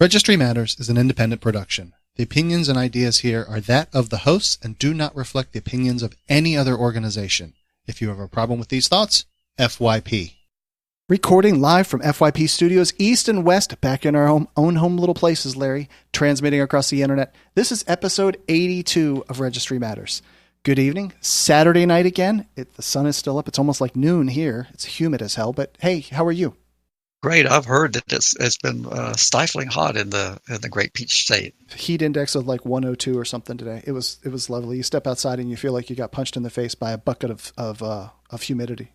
Registry Matters is an independent production. The opinions and ideas here are that of the hosts and do not reflect the opinions of any other organization. If you have a problem with these thoughts, FYP. Recording live from FYP Studios, East and West, back in our own home little places, Larry, transmitting across the internet. This is episode 82 of Registry Matters. Good evening. Saturday night again. The sun is still up. It's almost like noon here. It's humid as hell, but hey, how are you? Great. I've heard that it's been stifling hot in the Great Peach State. Heat index of like 102 or something today. It was lovely. You step outside and you feel like you got punched in the face by a bucket of humidity.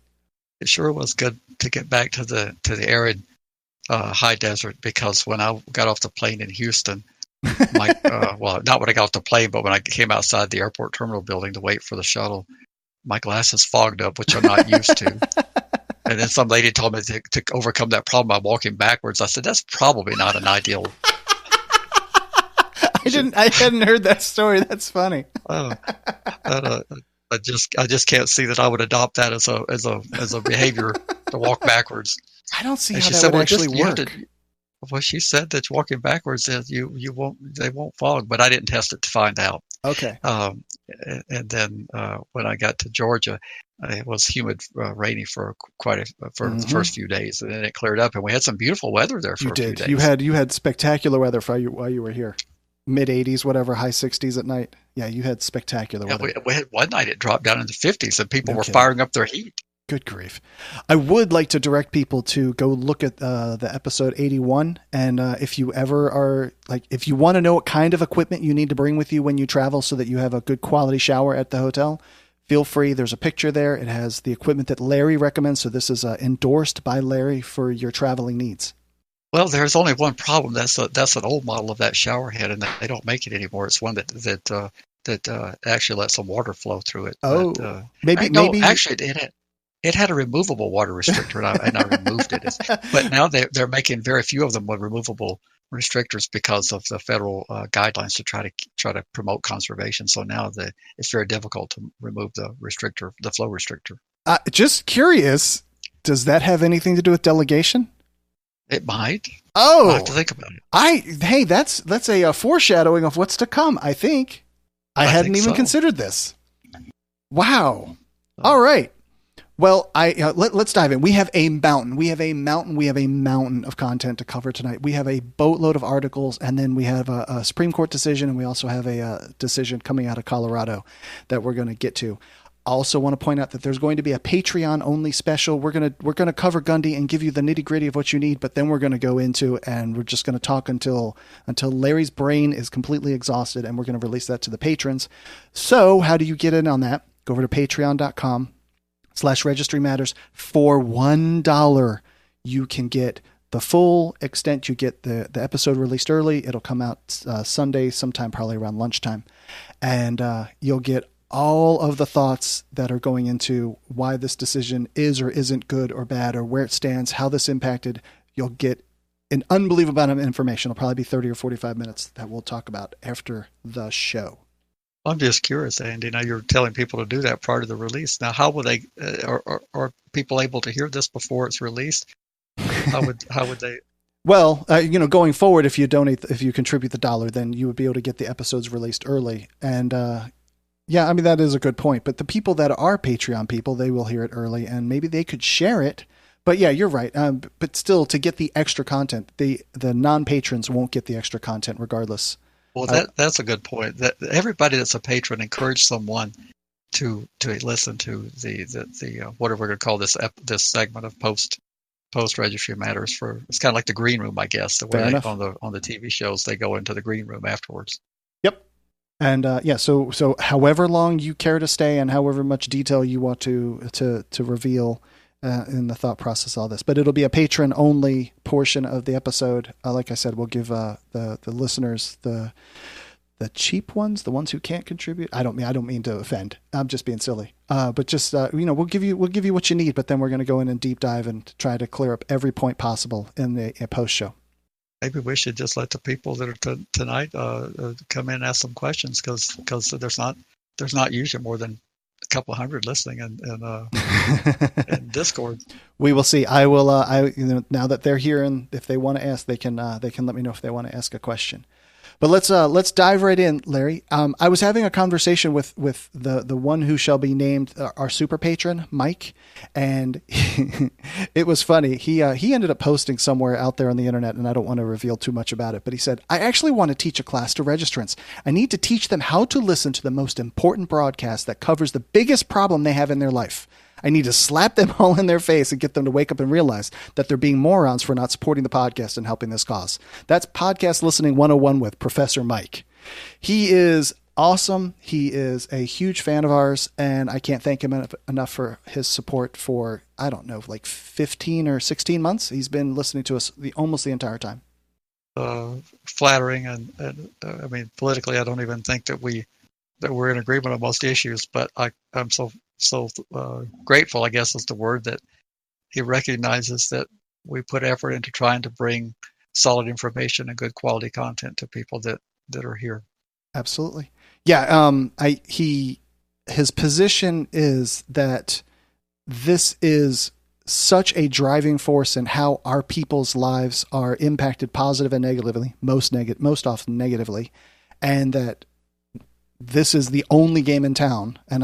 It sure was good to get back to the arid high desert, because when I got off the plane in Houston, well, not when I got off the plane, but when I came outside the airport terminal building to wait for the shuttle, my glasses fogged up, which I'm not used to. And then some lady told me to overcome that problem by walking backwards. I said, that's probably not an ideal. I hadn't heard that story. That's funny. I just can't see that I would adopt that as a behavior to walk backwards. I don't see how that would actually work. Well, she said that walking backwards they won't fog, but I didn't test it to find out. Okay. And then when I got to Georgia, it was humid, rainy for the first few days, and then it cleared up, and we had some beautiful weather there for a few days. You had spectacular weather while you were here. Mid-80s, whatever, high 60s at night. Yeah, you had spectacular weather. We had one night it dropped down into the 50s, and people were firing up their heat. Good grief. I would like to direct people to go look at the episode 81. And if you ever are, if you want to know what kind of equipment you need to bring with you when you travel so that you have a good quality shower at the hotel, feel free. There's a picture there. It has the equipment that Larry recommends. So this is endorsed by Larry for your traveling needs. Well, there's only one problem. That's an old model of that shower head, and they don't make it anymore. It's one that actually lets some water flow through it. Oh, but, maybe. Actually, it had a removable water restrictor, and I removed it. But now they're making very few of them with removable restrictors because of the federal guidelines to try to promote conservation. So now it's very difficult to remove the flow restrictor. Just curious, does that have anything to do with delegation? It might. Oh, I'll have to think about it. Hey, that's a foreshadowing of what's to come. I think I hadn't even considered this. Wow. All right. Well, let's dive in. We have a mountain of content to cover tonight. We have a boatload of articles, and then we have a Supreme Court decision, and we also have a decision coming out of Colorado that we're going to get to. I also want to point out that there's going to be a Patreon only special. We're going to cover Gundy and give you the nitty gritty of what you need, but then we're going to go into, and we're just going to talk until Larry's brain is completely exhausted, and we're going to release that to the patrons. So how do you get in on that? Go over to patreon.com/Registry Matters. For $1, you can get the full extent. You get the episode released early. It'll come out Sunday, sometime probably around lunchtime, and you'll get all of the thoughts that are going into why this decision is or isn't good or bad, or where it stands, how this impacted. You'll get an unbelievable amount of information. It'll probably be 30 or 45 minutes that we'll talk about after the show. I'm just curious, Andy. Now you're telling people to do that prior to the release. Now, how will they? Are people able to hear this before it's released? How would they? Well, going forward, if you contribute the $1, then you would be able to get the episodes released early. And yeah, I mean, that is a good point. But the people that are Patreon people, they will hear it early, and maybe they could share it. But yeah, you're right. But still, to get the extra content, the non-patrons won't get the extra content regardless. Well, that's a good point. That everybody that's a patron encourage someone to listen to the what are we going to call this segment of post Registry Matters. It's kind of like the green room, I guess. The way on the TV shows, they go into the green room afterwards. Yep. And so however long you care to stay, and however much detail you want to reveal in the thought process, all this, but it'll be a patron only portion of the episode. Like I said, we'll give the listeners the cheap ones, the ones who can't contribute. I don't mean to offend. I'm just being silly. But just we'll give you what you need. But then we're going to go in and deep dive and try to clear up every point possible in a post show. Maybe we should just let the people that are tonight come in and ask some questions, because there's not usually more than couple hundred listening in Discord. We will see. I will. Now that they're here, and if they want to ask, they can let me know if they want to ask a question. But let's dive right in, Larry. I was having a conversation with the one who shall be named our super patron, Mike, and it was funny. He ended up posting somewhere out there on the internet, and I don't want to reveal too much about it, but he said, I actually want to teach a class to registrants. I need to teach them how to listen to the most important broadcast that covers the biggest problem they have in their life. I need to slap them all in their face and get them to wake up and realize that they're being morons for not supporting the podcast and helping this cause. That's Podcast Listening 101 with Professor Mike. He is awesome. He is a huge fan of ours, and I can't thank him enough for his support for, I don't know, like 15 or 16 months. He's been listening to us almost the entire time. Flattering, and I mean, politically, I don't even think that we're in agreement on most issues, but I'm so grateful, I guess is the word, that he recognizes that we put effort into trying to bring solid information and good quality content to people that are here. Absolutely. Yeah. His position is that this is such a driving force in how our people's lives are impacted positive and negatively, most often negatively, and that this is the only game in town. And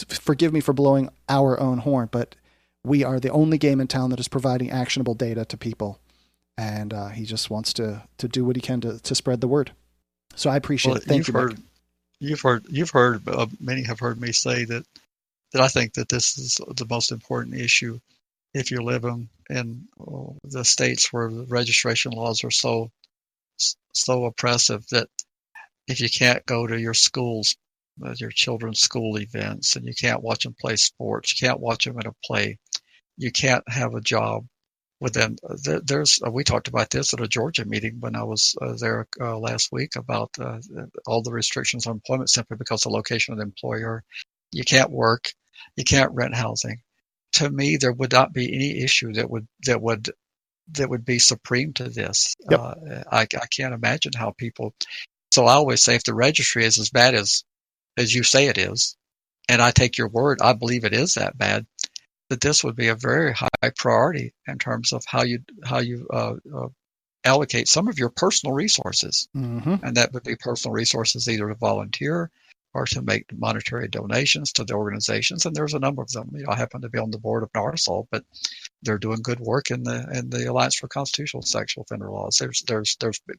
forgive me for blowing our own horn, but we are the only game in town that is providing actionable data to people. And he just wants to do what he can to spread the word. So I appreciate it. Thank you. You've heard, many have heard me say that I think that this is the most important issue if you're living in the states where the registration laws are so oppressive, that if you can't go to your schools, your children's school events, and you can't watch them play sports, you can't watch them in a play, you can't have a job. We talked about this at a Georgia meeting when I was there last week about all the restrictions on employment simply because of the location of the employer. You can't work, you can't rent housing. To me, there would not be any issue that would be supreme to this. Yep. I can't imagine how people. So I always say, if the registry is as bad as you say it is, and I take your word, I believe it is that bad, that this would be a very high priority in terms of how you allocate some of your personal resources. Mm-hmm. And that would be personal resources either to volunteer or to make monetary donations to the organizations. And there's a number of them. I happen to be on the board of NARSOL, but they're doing good work in the Alliance for Constitutional Sexual Offender Laws. There's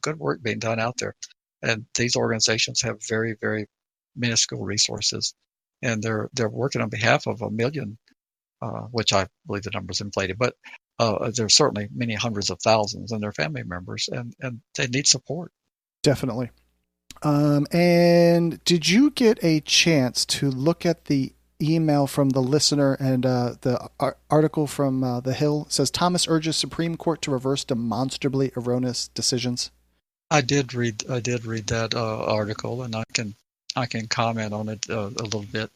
good work being done out there. And these organizations have very, very minuscule resources, and they're working on behalf of 1 million, which I believe the number is inflated, but there's certainly many hundreds of thousands and their family members, and they need support. Definitely. And did you get a chance to look at the email from the listener and the article from The Hill? It says Thomas urges Supreme Court to reverse demonstrably erroneous decisions. I did read that article, and I can comment on it a little bit.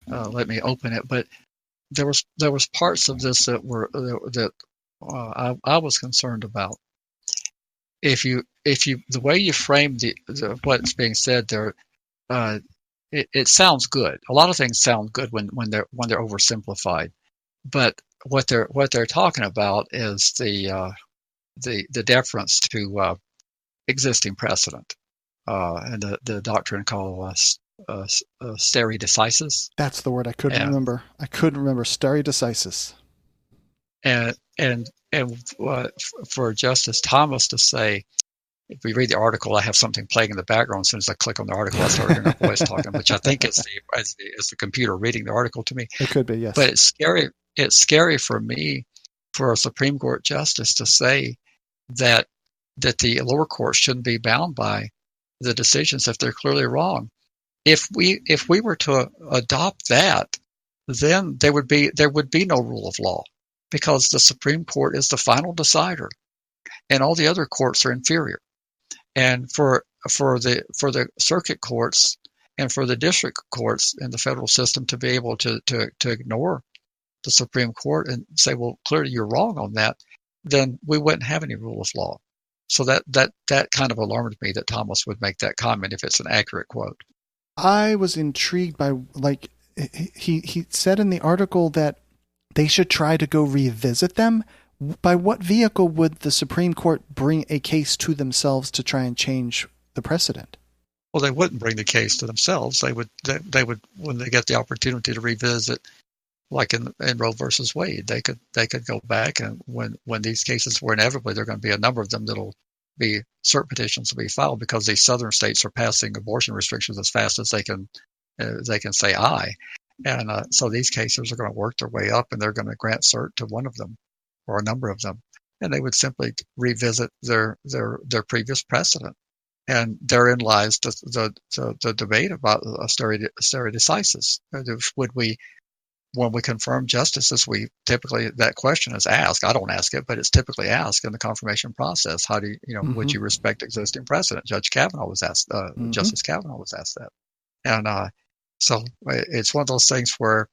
Let me open it. But there was parts of this that I was concerned about. If you the way you frame what's being said there, it sounds good. A lot of things sound good when they're oversimplified, but what they're talking about is the deference to existing precedent, and the doctrine called stare decisis. That's the word I couldn't remember. Stare decisis. And for Justice Thomas to say, if we read the article, I have something playing in the background. As soon as I click on the article, I start hearing a voice talking, which I think is the computer reading the article to me. It could be, yes. But it's scary. It's scary for me, for a Supreme Court justice to say that the lower courts shouldn't be bound by the decisions if they're clearly wrong. If we were to adopt that, then there would be no rule of law, because the Supreme Court is the final decider, and all the other courts are inferior. And for the circuit courts and for the district courts in the federal system to be able to ignore the Supreme Court and say, well, clearly you're wrong on that, then we wouldn't have any rule of law. So that kind of alarmed me that Thomas would make that comment if it's an accurate quote. I was intrigued by, like, he said in the article that they should try to go revisit them. By what vehicle would the Supreme Court bring a case to themselves to try and change the precedent? Well, they wouldn't bring the case to themselves. They would when they get the opportunity to revisit, like in Roe versus Wade, they could go back, and when these cases were inevitably, there are going to be a number of them that'll be cert petitions will be filed because these southern states are passing abortion restrictions as fast as they can say aye, and so these cases are going to work their way up, and they're going to grant cert to one of them or a number of them, and they would simply revisit their previous precedent. And therein lies the debate about stare decisis. Would we, when we confirm justices, we typically, that question is asked. I don't ask it, but it's typically asked in the confirmation process. How do you, would you respect existing precedent? Judge Kavanaugh was asked, Justice Kavanaugh was asked that. And so it's one of those things where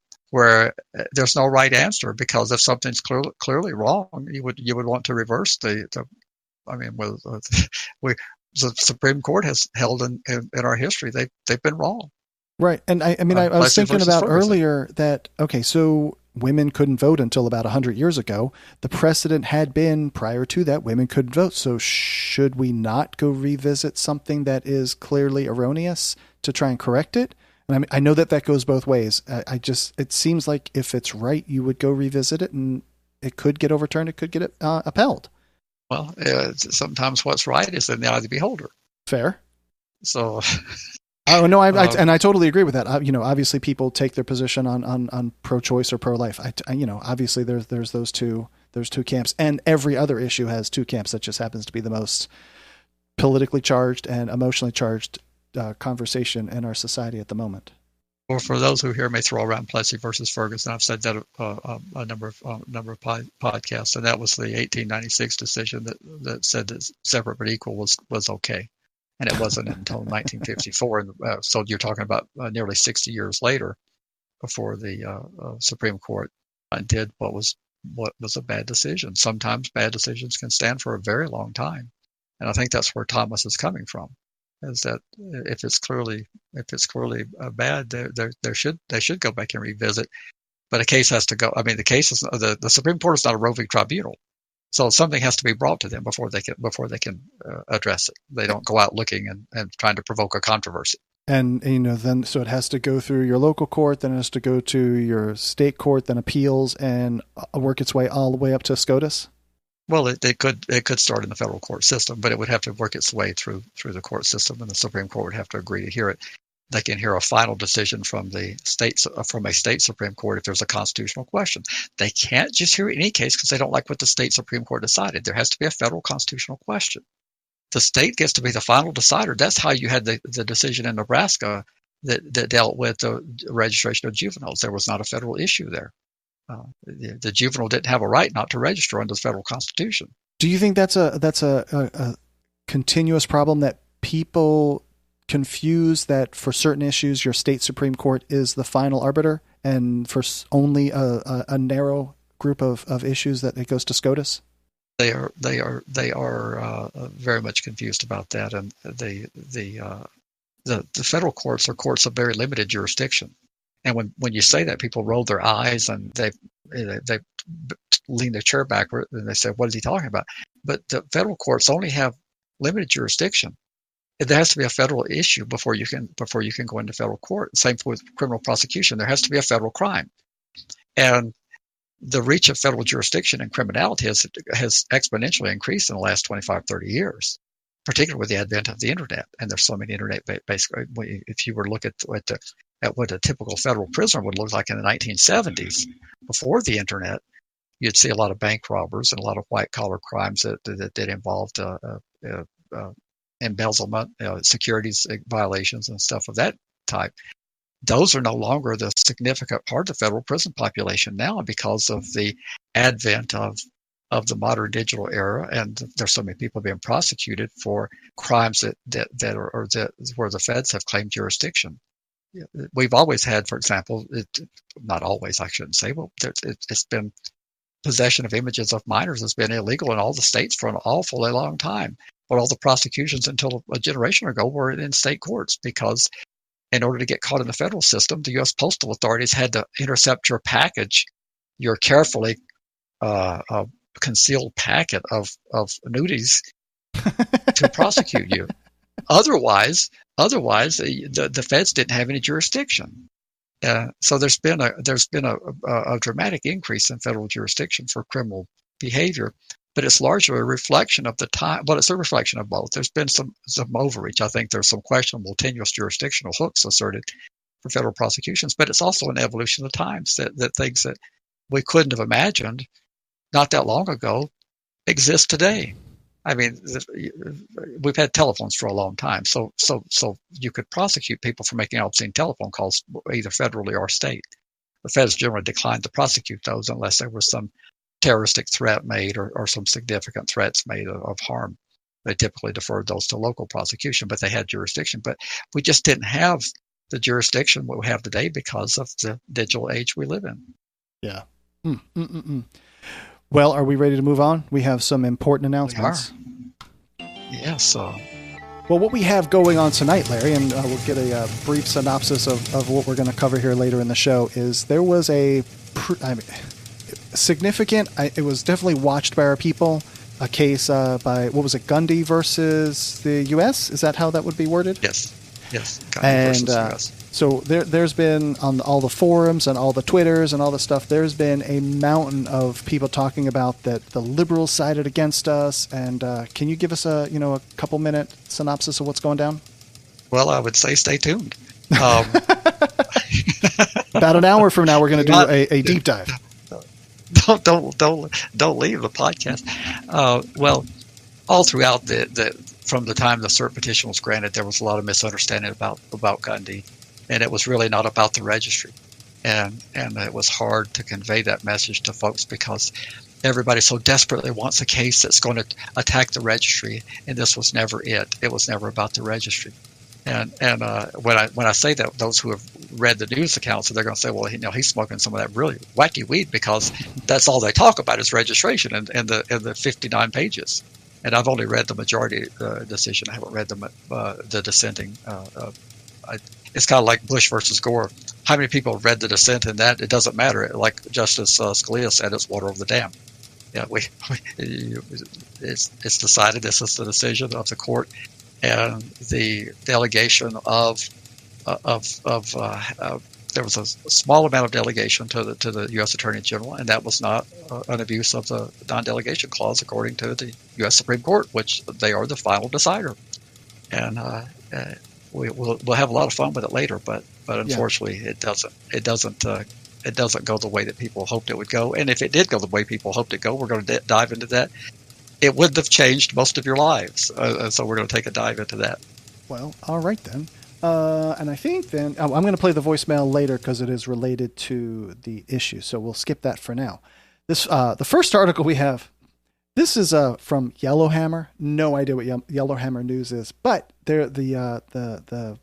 there's no right answer, because if something's clearly wrong, you would want to reverse the Supreme Court has held in our history, they've been wrong. Right. And I was thinking about earlier that, okay, so women couldn't vote until about 100 years ago. The precedent had been prior to that, women couldn't vote. So should we not go revisit something that is clearly erroneous to try and correct it? And I know that goes both ways. It seems like if it's right, you would go revisit it, and it could get overturned. It could get upheld. Well, sometimes what's right is in the eye of the beholder. Fair. So. Oh no, I totally agree with that. Obviously, people take their position on pro-choice or pro-life. Obviously, there's those two camps, and every other issue has two camps. That just happens to be the most politically charged and emotionally charged conversation in our society at the moment. Well, for those who hear me throw around Plessy versus Ferguson, I've said that a number of podcasts, and that was the 1896 decision that said that separate but equal was okay, and it wasn't until 1954. So you're talking about nearly 60 years later before the Supreme Court did what was a bad decision. Sometimes bad decisions can stand for a very long time, and I think that's where Thomas is coming from. Is that if it's clearly bad, they should go back and revisit. But a case has to go. I mean, the case is the Supreme Court is not a roving tribunal, so something has to be brought to them before they can address it. They don't go out looking and trying to provoke a controversy. And then so it has to go through your local court, then it has to go to your state court, then appeals, and work its way all the way up to SCOTUS. Well, it could start in the federal court system, but it would have to work its way through the court system, and the Supreme Court would have to agree to hear it. They can hear a final decision from a state Supreme Court if there's a constitutional question. They can't just hear any case because they don't like what the state Supreme Court decided. There has to be a federal constitutional question. The state gets to be the final decider. That's how you had the decision in Nebraska that dealt with the registration of juveniles. There was not a federal issue there. The juvenile didn't have a right not to register under the federal constitution. Do you think that's a continuous problem, that people confuse that for certain issues your state Supreme Court is the final arbiter, and for only a narrow group of issues that it goes to SCOTUS? They are very much confused about that, and the federal courts are courts of very limited jurisdiction. And when you say that, people roll their eyes and they lean their chair backward and they say, "What is he talking about?" But the federal courts only have limited jurisdiction. There has to be a federal issue before you can go into federal court. Same with criminal prosecution. There has to be a federal crime, and the reach of federal jurisdiction in criminality has exponentially increased in the last 25, 30 years, particularly with the advent of the internet. And there's so many internet-based. If you were to look at what a typical federal prisoner would look like in the 1970s, before the internet, you'd see a lot of bank robbers and a lot of white-collar crimes that involved embezzlement, securities violations, and stuff of that type. Those are no longer the significant part of the federal prison population now because of the advent of the modern digital era, and there's so many people being prosecuted for crimes that where the feds have claimed jurisdiction. We've always had, for example, not always, I shouldn't say, but it's been possession of images of minors has been illegal in all the states for an awfully long time. But all the prosecutions until a generation ago were in state courts because in order to get caught in the federal system, the U.S. postal authorities had to intercept your package, your carefully concealed packet of nudies to prosecute you. Otherwise, the feds didn't have any jurisdiction. So there's been a dramatic increase in federal jurisdiction for criminal behavior, but it's largely a reflection of the time. Well, it's a reflection of both. There's been some overreach. I think there's some questionable tenuous jurisdictional hooks asserted for federal prosecutions, but it's also an evolution of the times that things that we couldn't have imagined not that long ago exist today. I mean, we've had telephones for a long time, so you could prosecute people for making obscene telephone calls, either federally or state. The feds generally declined to prosecute those unless there was some terroristic threat made or some significant threats made of harm. They typically deferred those to local prosecution, but they had jurisdiction. But we just didn't have the jurisdiction we have today because of the digital age we live in. Yeah. Well, are we ready to move on? We have some important announcements. We are. Yes. Well, what we have going on tonight, Larry, and we'll get a brief synopsis of what we're going to cover here later in the show, is there was significant, it was definitely watched by our people, a case by, what was it, Gundy versus the U.S.? Is that how that would be worded? Yes. Gundy versus the U.S. So there's been, on all the forums and all the Twitters and all the stuff, there's been a mountain of people talking about that the liberals sided against us. And can you give us a couple minute synopsis of what's going down? Well, I would say stay tuned. About an hour from now, we're going to do a deep dive. Don't leave the podcast. Well, all throughout from the time the cert petition was granted, there was a lot of misunderstanding about Gundy. And it was really not about the registry. And it was hard to convey that message to folks because everybody so desperately wants a case that's going to attack the registry. And this was never it. It was never about the registry. And when I say that, those who have read the news accounts, they're going to say, well, he's smoking some of that really wacky weed because that's all they talk about is registration and the 59 pages. And I've only read the majority decision. I haven't read the dissenting. It's kind of like Bush versus Gore. How many people have read the dissent in that? It doesn't matter. Like Justice Scalia said, it's water over the dam. Yeah, it's decided. This is the decision of the court, and the delegation of there was a small amount of delegation to the U.S. Attorney General, and that was not an abuse of the non-delegation clause, according to the U.S. Supreme Court, which they are the final decider. And we'll have a lot of fun with it later, but unfortunately, it doesn't go the way that people hoped it would go. And if it did go the way people hoped it go, we're going to dive into that. It wouldn't have changed most of your lives, so we're going to take a dive into that. Well, all right then. And I think then I'm going to play the voicemail later because it is related to the issue. So we'll skip that for now. This the first article we have. This is from Yellowhammer. No idea what Yellowhammer News is, but they're the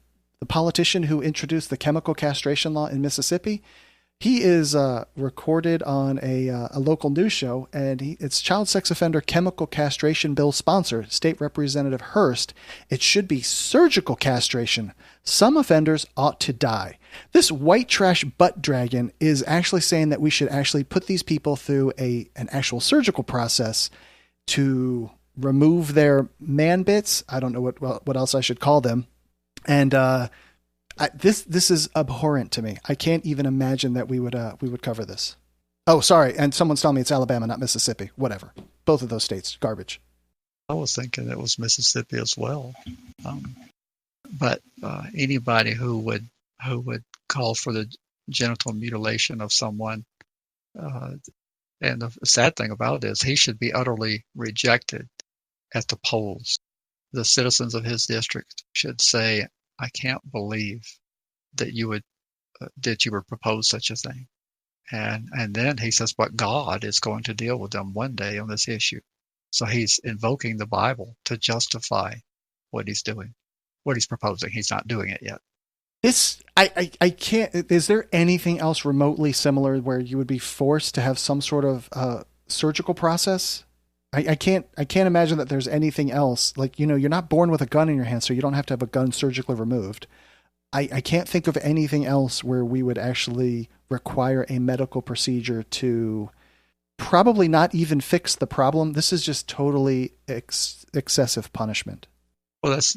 politician who introduced the chemical castration law in Mississippi. He is recorded on a local news show, and it's child sex offender chemical castration bill sponsor, State Representative Hurst. It should be surgical castration. Some offenders ought to die. This white trash butt dragon is actually saying that we should actually put these people through an actual surgical process to remove their man bits. I don't know what else I should call them. And this is abhorrent to me. I can't even imagine that we would cover this. Oh, sorry. And someone's telling me it's Alabama, not Mississippi. Whatever. Both of those states, garbage. I was thinking it was Mississippi as well. But anybody who would call for the genital mutilation of someone, and the sad thing about it is he should be utterly rejected at the polls. The citizens of his district should say, I can't believe that you would propose such a thing. And then he says, but God is going to deal with them one day on this issue. So he's invoking the Bible to justify what he's doing, what he's proposing. He's not doing it yet. I can't. Is there anything else remotely similar where you would be forced to have some sort of surgical process? I can't imagine that there's anything else. Like, you're not born with a gun in your hand, so you don't have to have a gun surgically removed. I can't think of anything else where we would actually require a medical procedure to probably not even fix the problem. This is just totally excessive punishment. Well, it's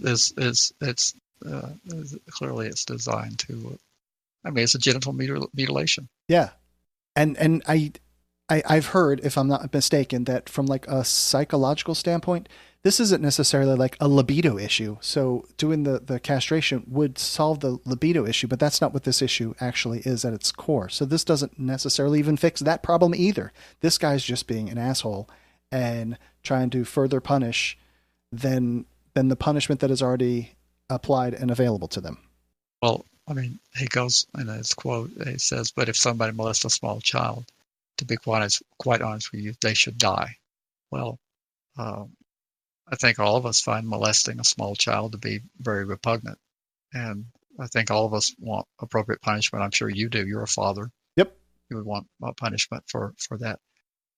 clearly it's designed to. I mean, it's a genital mutilation. Yeah, and I've heard, if I'm not mistaken, that from like a psychological standpoint, this isn't necessarily like a libido issue. So doing the castration would solve the libido issue, but that's not what this issue actually is at its core. So this doesn't necessarily even fix that problem either. This guy's just being an asshole and trying to further punish than the punishment that is already applied and available to them. Well, I mean, he goes in his quote, he says, but if somebody molests a small child, to be quite honest with you, they should die. Well, I think all of us find molesting a small child to be very repugnant. And I think all of us want appropriate punishment. I'm sure you do. You're a father. Yep. You would want punishment for that.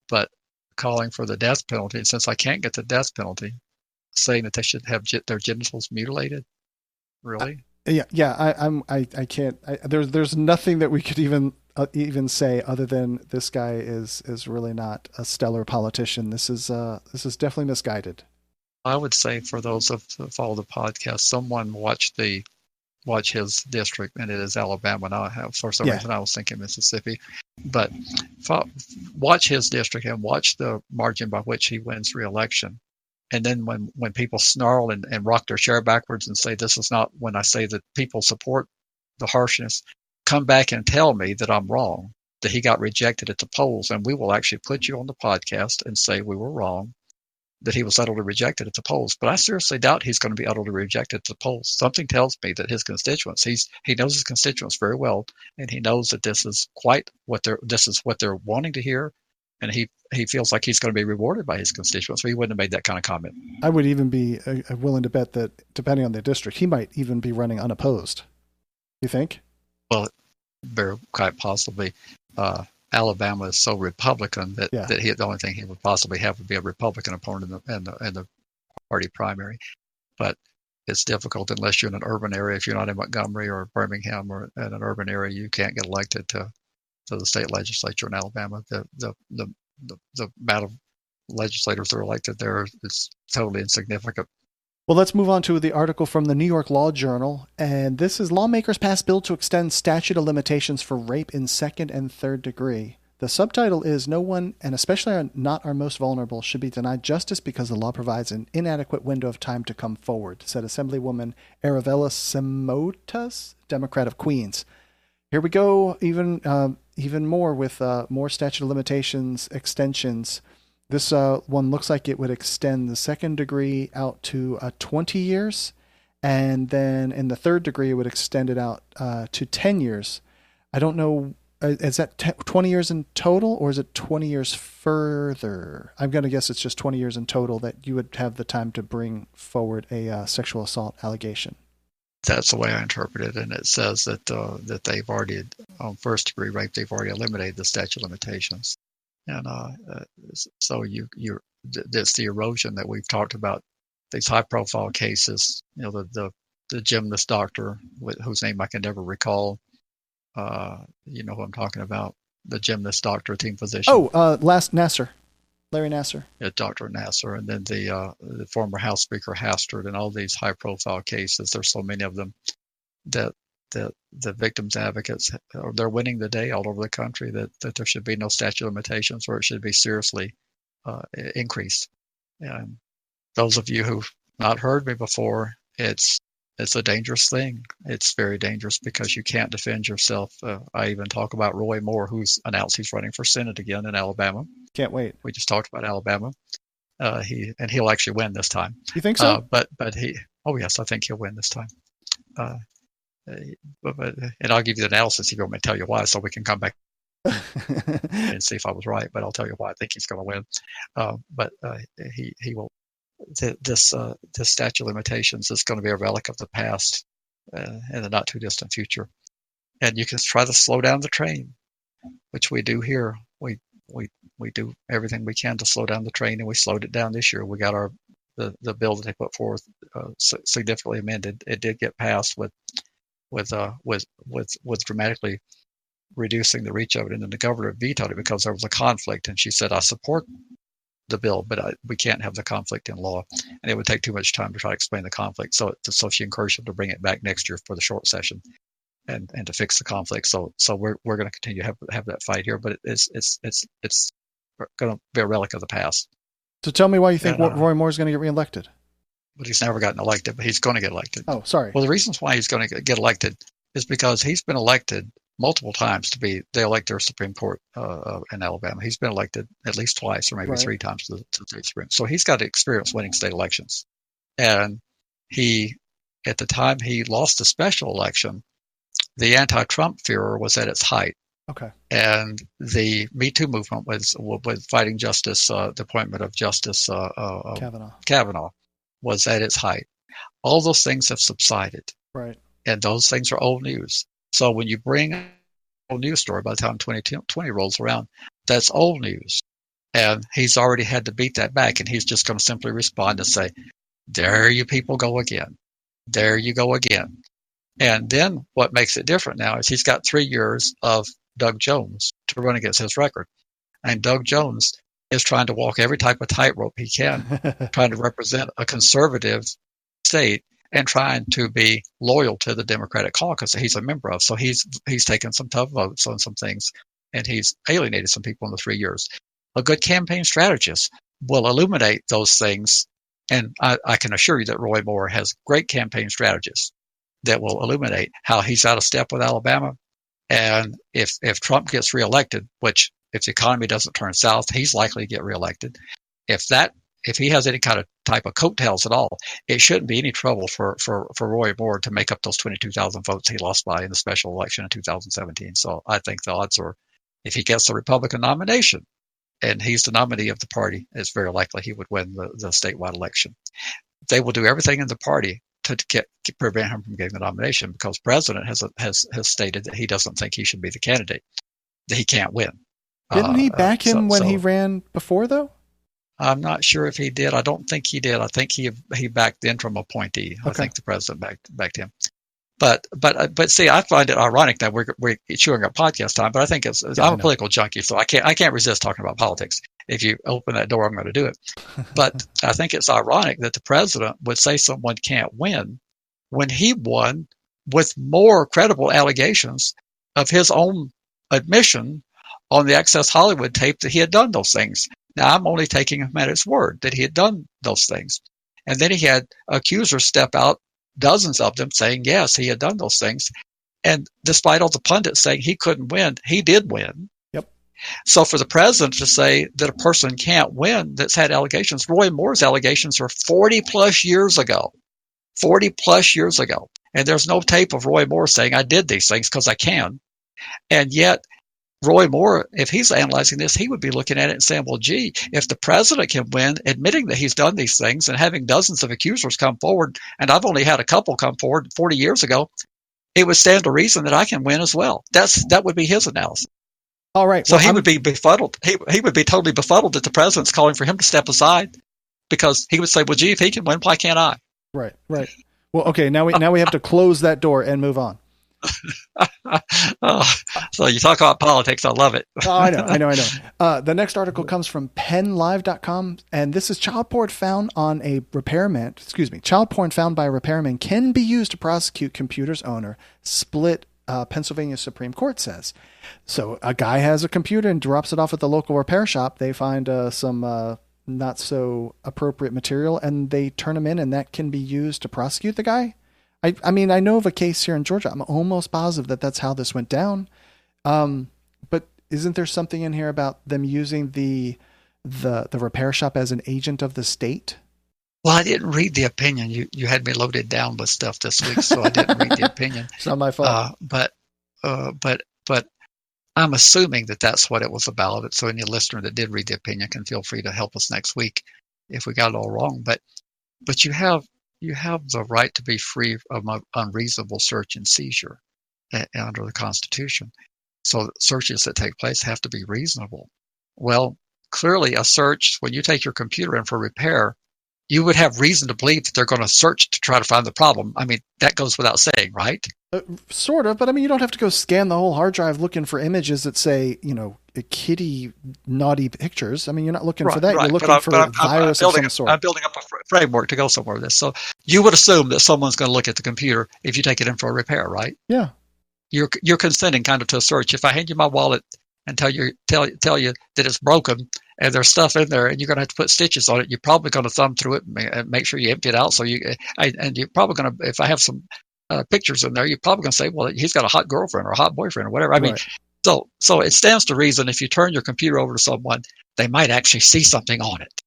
But calling for the death penalty, and since I can't get the death penalty, saying that they should have their genitals mutilated, really? I can't. There's nothing that we could even say other than this guy is really not a stellar politician. This is definitely misguided. I would say for those of follow the podcast, someone watch his district, and it is Alabama. Now, for some reason, I was thinking Mississippi, but watch his district and watch the margin by which he wins re-election. And then when people snarl and rock their chair backwards and say, this is not when I say that people support the harshness, come back and tell me that I'm wrong, that he got rejected at the polls. And we will actually put you on the podcast and say we were wrong, that he was utterly rejected at the polls. But I seriously doubt he's going to be utterly rejected at the polls. Something tells me that his constituents, he knows his constituents very well, and he knows that this is what they're wanting to hear. And he feels like he's going to be rewarded by his constituents, so he wouldn't have made that kind of comment. I would even be willing to bet that, depending on the district, he might even be running unopposed. You think? Well, very quite possibly. Alabama is so Republican that the only thing he would possibly have would be a Republican opponent in the party primary. But it's difficult unless you're in an urban area. If you're not in Montgomery or Birmingham or in an urban area, you can't get elected to the state legislature in Alabama. The amount of legislators that are elected there is totally insignificant. Well, let's move on to the article from the New York Law Journal. And this is Lawmakers Pass Bill to Extend Statute of Limitations for Rape in Second and Third Degree. The subtitle is No one, and especially not our most vulnerable, should be denied justice because the law provides an inadequate window of time to come forward, said Assemblywoman Arabella Simotas, Democrat of Queens. Here we go, even more with more statute of limitations extensions. This one looks like it would extend the second degree out to 20 years, and then in the third degree, it would extend it out to 10 years. I don't know, is that 20 years in total, or is it 20 years further? I'm going to guess it's just 20 years in total that you would have the time to bring forward a sexual assault allegation. That's the way I interpret it, and it says that they've already, on first degree rape, they've already eliminated the statute of limitations, and so that's the erosion that we've talked about. These high-profile cases, the gymnast doctor whose name I can never recall. You know who I'm talking about? The gymnast doctor, team physician. Larry Nassar. Yeah, Dr. Nassar, and then the former House Speaker Hastert, and all these high-profile cases. There's so many of them that the victims' advocates, they're winning the day all over the country. That there should be no statute of limitations, or it should be seriously increased. And those of you who've not heard me before, it's a dangerous thing. It's very dangerous because you can't defend yourself. I even talk about Roy Moore, who's announced he's running for Senate again in Alabama. Can't wait. We just talked about Alabama. He'll actually win this time. You think so? Yes, I think he'll win this time. And I'll give you the analysis if you want me to tell you why, so we can come back and see if I was right. But I'll tell you why I think he's going to win. He will. This statute of limitations is going to be a relic of the past in the not too distant future, and you can try to slow down the train, which we do here. We do everything we can to slow down the train, and we slowed it down this year. We got the bill that they put forth significantly amended. It did get passed with with dramatically reducing the reach of it, and then the governor vetoed it because there was a conflict. And she said, "I support the bill, but we can't have the conflict in law, and it would take too much time to try to explain the conflict." So she encouraged him to bring it back next year for the short session, and to fix the conflict. So we're going to continue to have that fight here, but it's going to be a relic of the past. So tell me why you think Roy Moore is going to get reelected. But he's never gotten elected, but he's going to get elected. Oh, sorry. Well, the reasons why he's going to get elected is because he's been elected multiple times they elect their Supreme Court in Alabama. He's been elected at least twice or maybe three times to the state Supreme. So he's got experience winning state elections. And at the time he lost the special election, the anti-Trump furor was at its height. Okay. And the Me Too movement was fighting justice, the appointment of Justice Kavanaugh was at its height. All those things have subsided. Right. And those things are old news. So when you bring a old news story, by the time 2020 rolls around, that's old news. And he's already had to beat that back, and he's just going to simply respond and say, "There you people go again. There you go again." And then what makes it different now is he's got 3 years of Doug Jones to run against his record. And Doug Jones is trying to walk every type of tightrope he can, trying to represent a conservative state and trying to be loyal to the Democratic caucus that he's a member of. So he's taken some tough votes on some things, and he's alienated some people in the 3 years. A good campaign strategist will illuminate those things, and I can assure you that Roy Moore has great campaign strategists that will illuminate how he's out of step with Alabama. And if Trump gets reelected, which if the economy doesn't turn south, he's likely to get reelected. If he has any kind of type of coattails at all, it shouldn't be any trouble for Roy Moore to make up those 22,000 votes he lost by in the special election in 2017. So I think the odds are, if he gets the Republican nomination and he's the nominee of the party, it's very likely he would win the statewide election. They will do everything in the party to prevent him from getting the nomination, because the president has stated that he doesn't think he should be the candidate, that he can't win. Didn't he back him when he ran before, though? I'm not sure if he did. I don't think he did. I think he backed the interim appointee. Okay. I think the president backed him. But see, I find it ironic that we're chewing up podcast time. But I think I'm a political junkie, so I can't resist talking about politics. If you open that door, I'm going to do it. But I think it's ironic that the president would say someone can't win when he won with more credible allegations of his own admission on the Access Hollywood tape that he had done those things. Now, I'm only taking him at his word that he had done those things. And then he had accusers step out, dozens of them, saying, yes, he had done those things. And despite all the pundits saying he couldn't win, he did win. Yep. So for the president to say that a person can't win that's had allegations, Roy Moore's allegations are 40-plus years ago. 40-plus years ago. And there's no tape of Roy Moore saying, I did these things because I can. And yet, Roy Moore, if he's analyzing this, he would be looking at it and saying, well, gee, if the president can win, admitting that he's done these things and having dozens of accusers come forward, and I've only had a couple come forward 40 years ago, it would stand to reason that I can win as well. That would be his analysis. All right. So he would be befuddled. He would be totally befuddled that the president's calling for him to step aside, because he would say, well, gee, if he can win, why can't I? Right. Well, okay, now we have to close that door and move on. So you talk about politics. I love it. Oh, I know. The next article comes from PennLive.com, and this is child porn found by a repairman can be used to prosecute computer's owner. Split Pennsylvania Supreme Court says. So a guy has a computer and drops it off at the local repair shop. They find some not so appropriate material, and they turn him in, and that can be used to prosecute the guy. I mean, I know of a case here in Georgia. I'm almost positive that that's how this went down. But isn't there something in here about them using the repair shop as an agent of the state? Well, I didn't read the opinion. You had me loaded down with stuff this week, so I didn't read the opinion. It's not my fault. But I'm assuming that that's what it was about. So any listener that did read the opinion can feel free to help us next week if we got it all wrong. But you have the right to be free of unreasonable search and seizure under the Constitution. So searches that take place have to be reasonable. Well, clearly a search, when you take your computer in for repair, you would have reason to believe that they're going to search to try to find the problem. I mean, that goes without saying, right? Sort of, but I mean, you don't have to go scan the whole hard drive looking for images that say, kitty naughty pictures. I mean, you're not looking for that. You're looking for a virus of some sort. I'm building up a framework to go somewhere with this. So you would assume that someone's going to look at the computer if you take it in for a repair, right? Yeah. You're consenting kind of to a search. If I hand you my wallet and tell you that it's broken and there's stuff in there and you're going to have to put stitches on it, you're probably going to thumb through it and make sure you empty it out. So and you're probably going to, if I have some pictures in there, you're probably going to say, well, he's got a hot girlfriend or a hot boyfriend or whatever. I mean, so it stands to reason if you turn your computer over to someone, they might actually see something on it.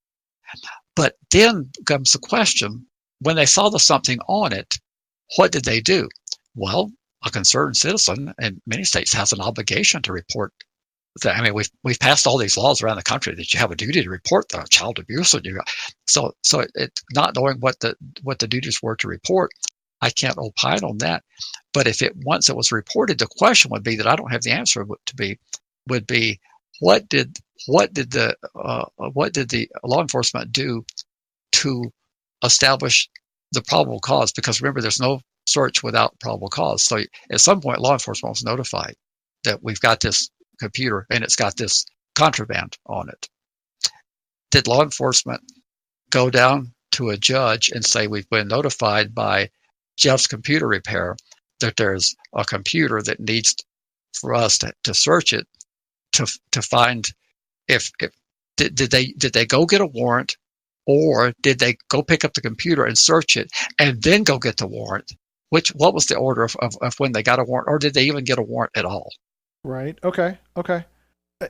But then comes the question, when they saw the something on it, what did they do? Well, a concerned citizen in many states has an obligation to report that. I mean, we've passed all these laws around the country that you have a duty to report the child abuse. So it not knowing what the duties were to report, I can't opine on that. But if once it was reported, the question would be that I don't have the answer would be what did the law enforcement do to establish the probable cause? Because remember, there's no search without probable cause. So at some point, law enforcement was notified that we've got this computer and it's got this contraband on it. Did law enforcement go down to a judge and say, we've been notified by Jeff's computer repair that there's a computer that needs for us to search it to find if did they go get a warrant, or did they go pick up the computer and search it and then go get the warrant? What was the order of when they got a warrant, or did they even get a warrant at all? Right. Okay.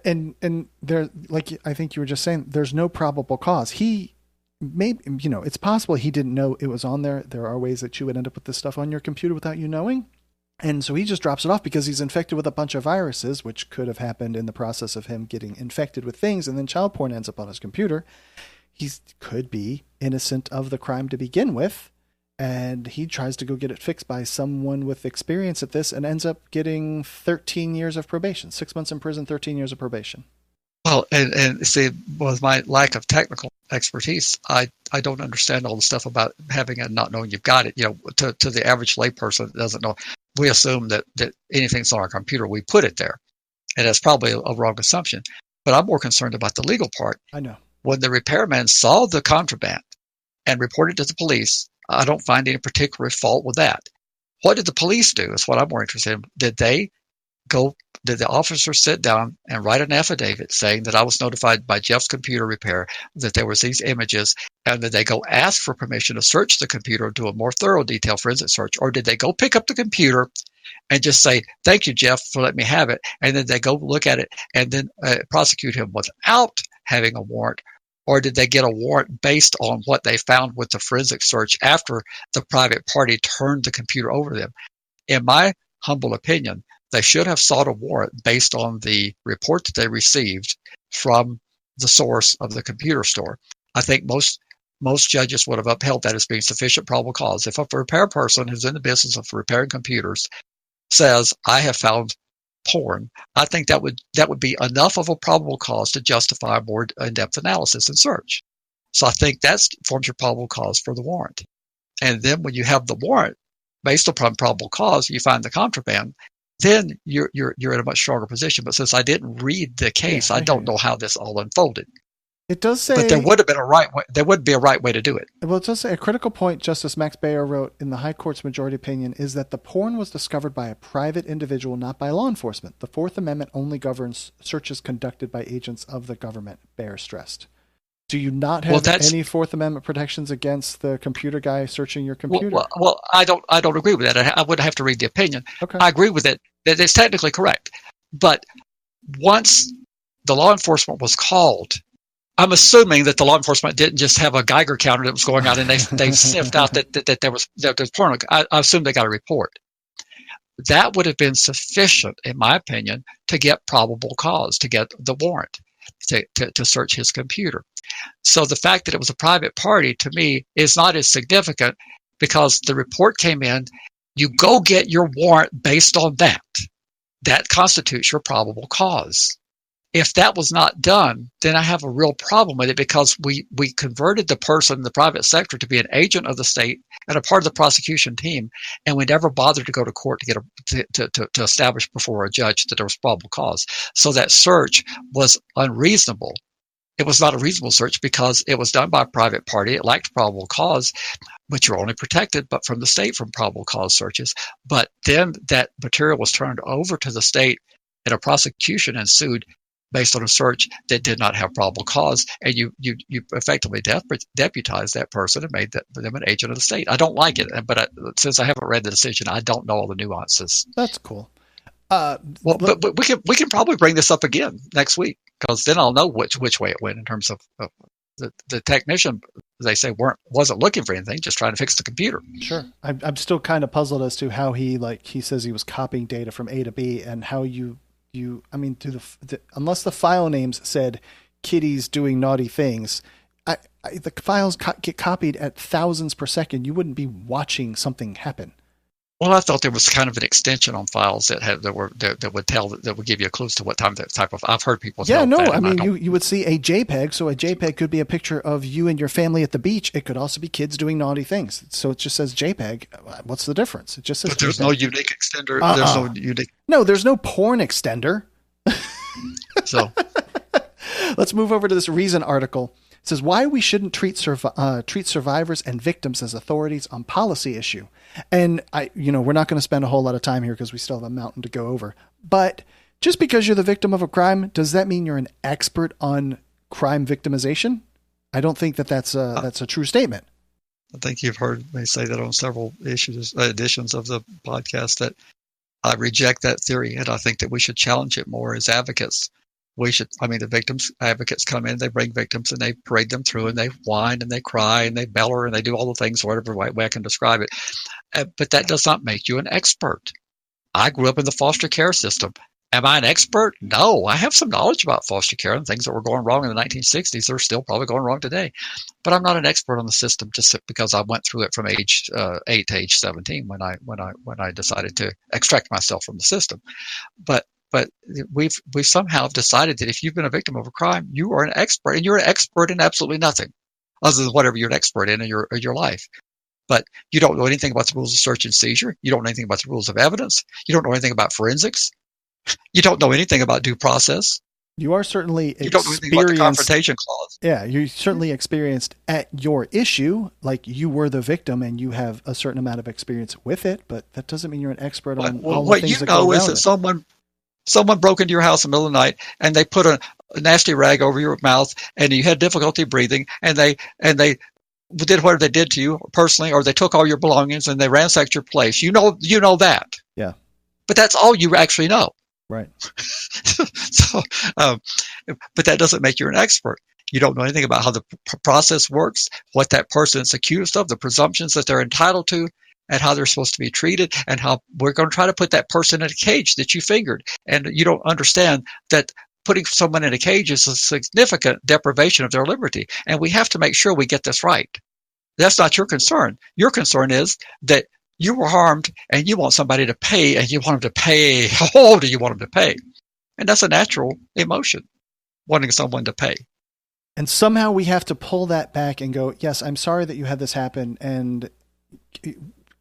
And there, like I think you were just saying, there's no probable cause. He maybe, it's possible he didn't know it was on there. There are ways that you would end up with this stuff on your computer without you knowing. And so he just drops it off because he's infected with a bunch of viruses, which could have happened in the process of him getting infected with things, and then child porn ends up on his computer. He could be innocent of the crime to begin with, and he tries to go get it fixed by someone with experience at this and ends up getting 13 years of probation, 6 months in prison, 13 years of probation. Well, and see, with my lack of technical expertise, I don't understand all the stuff about having it and not knowing you've got it. To the average layperson that doesn't know, we assume that anything's on our computer, we put it there. And that's probably a wrong assumption. But I'm more concerned about the legal part. I know. When the repairman saw the contraband and reported to the police, I don't find any particular fault with that. What did the police do is what I'm more interested in. Did the officer sit down and write an affidavit saying that I was notified by Jeff's computer repair that there was these images, and did they go ask for permission to search the computer and do a more thorough detailed forensic search? Or did they go pick up the computer and just say, thank you, Jeff, for letting me have it, and then they go look at it and then prosecute him without having a warrant? Or did they get a warrant based on what they found with the forensic search after the private party turned the computer over to them? In my humble opinion, they should have sought a warrant based on the report that they received from the source of the computer store. I think most judges would have upheld that as being sufficient probable cause. If a repair person who's in the business of repairing computers says, I have found porn, I think that would be enough of a probable cause to justify a more in-depth analysis and search. So I think that forms your probable cause for the warrant. And then when you have the warrant based upon probable cause, you find the contraband, then you're in a much stronger position. But since I didn't read the case, I don't know how this all unfolded. It does say, but there would have been a right way. There would be a right way to do it. Well, it does say a critical point Justice Max Baer wrote in the High Court's majority opinion is that the porn was discovered by a private individual, not by law enforcement. The Fourth Amendment only governs searches conducted by agents of the government, Baer stressed. Do you not have any Fourth Amendment protections against the computer guy searching your computer? Well, I don't agree with that. I would have to read the opinion. Okay. I agree with it. That it's technically correct. But once the law enforcement was called, I'm assuming that the law enforcement didn't just have a Geiger counter that was going out and they sniffed out that there was porn. I assume they got a report. That would have been sufficient, in my opinion, to get probable cause, to get the warrant to search his computer. So the fact that it was a private party, to me, is not as significant because the report came in. You go get your warrant based on that. That constitutes your probable cause. If that was not done, then I have a real problem with it, because we converted the person in the private sector to be an agent of the state and a part of the prosecution team, and we never bothered to go to court to get to establish before a judge that there was probable cause. So that search was unreasonable. It was not a reasonable search because it was done by a private party. It lacked probable cause, but you're only protected but from the state from probable cause searches. But then that material was turned over to the state, and a prosecution ensued based on a search that did not have probable cause, and you effectively deputized that person and made them an agent of the state. I don't like it, but since I haven't read the decision, I don't know all the nuances. That's cool. But we can probably bring this up again next week, because then I'll know which way it went in terms of the technician. They say wasn't looking for anything, just trying to fix the computer. Sure, I'm still kind of puzzled as to how he says he was copying data from A to B, and how unless the file names said kitties doing naughty things, the files get copied at thousands per second. You wouldn't be watching something happen. Well, I thought there was kind of an extension on files that would give you a clue to what type of. I've heard people. Yeah, no, I mean you would see a JPEG. So a JPEG could be a picture of you and your family at the beach. It could also be kids doing naughty things. So it just says JPEG. What's the difference? It just says. But there's JPEG. no unique extender. There's no unique. No, there's no porn extender. So let's move over to this Reason article. It says why we shouldn't treat survivors and victims as authorities on policy issue. And we're not going to spend a whole lot of time here because we still have a mountain to go over. But just because you're the victim of a crime, does that mean you're an expert on crime victimization? I don't think that's a true statement. I think you've heard me say that on several editions of the podcast, that I reject that theory, and I think that we should challenge it more as advocates. The victims advocates come in, they bring victims and they parade them through, and they whine and they cry and they beller and they do all the things, whatever way I can describe it. But that does not make you an expert. I grew up in the foster care system. Am I an expert? No, I have some knowledge about foster care and things that were going wrong in the 1960s. They're still probably going wrong today. But I'm not an expert on the system just because I went through it from age 8 to age 17 when I decided to extract myself from the system. But we've somehow decided that if you've been a victim of a crime, you are an expert, and you're an expert in absolutely nothing other than whatever you're an expert in your life. But you don't know anything about the rules of search and seizure. You don't know anything about the rules of evidence. You don't know anything about forensics. You don't know anything about due process. You are certainly You don't know anything about the confrontation clause. Yeah, you're certainly experienced at your issue, like you were the victim and you have a certain amount of experience with it, but that doesn't mean you're an expert on all the things that go around it. What you know is that someone broke into your house in the middle of the night and they put a nasty rag over your mouth and you had difficulty breathing, and they did whatever they did to you personally, or they took all your belongings and they ransacked your place. You know that. Yeah. But that's all you actually know. Right. But that doesn't make you an expert. You don't know anything about how the process works, what that person is accused of, the presumptions that they're entitled to, and how they're supposed to be treated, and how we're going to try to put that person in a cage that you fingered. And you don't understand that putting someone in a cage is a significant deprivation of their liberty. And we have to make sure we get this right. That's not your concern. Your concern is that you were harmed and you want somebody to pay, and you want them to pay. How do you want them to pay? And that's a natural emotion, wanting someone to pay. And somehow we have to pull that back and go, yes, I'm sorry that you had this happen. And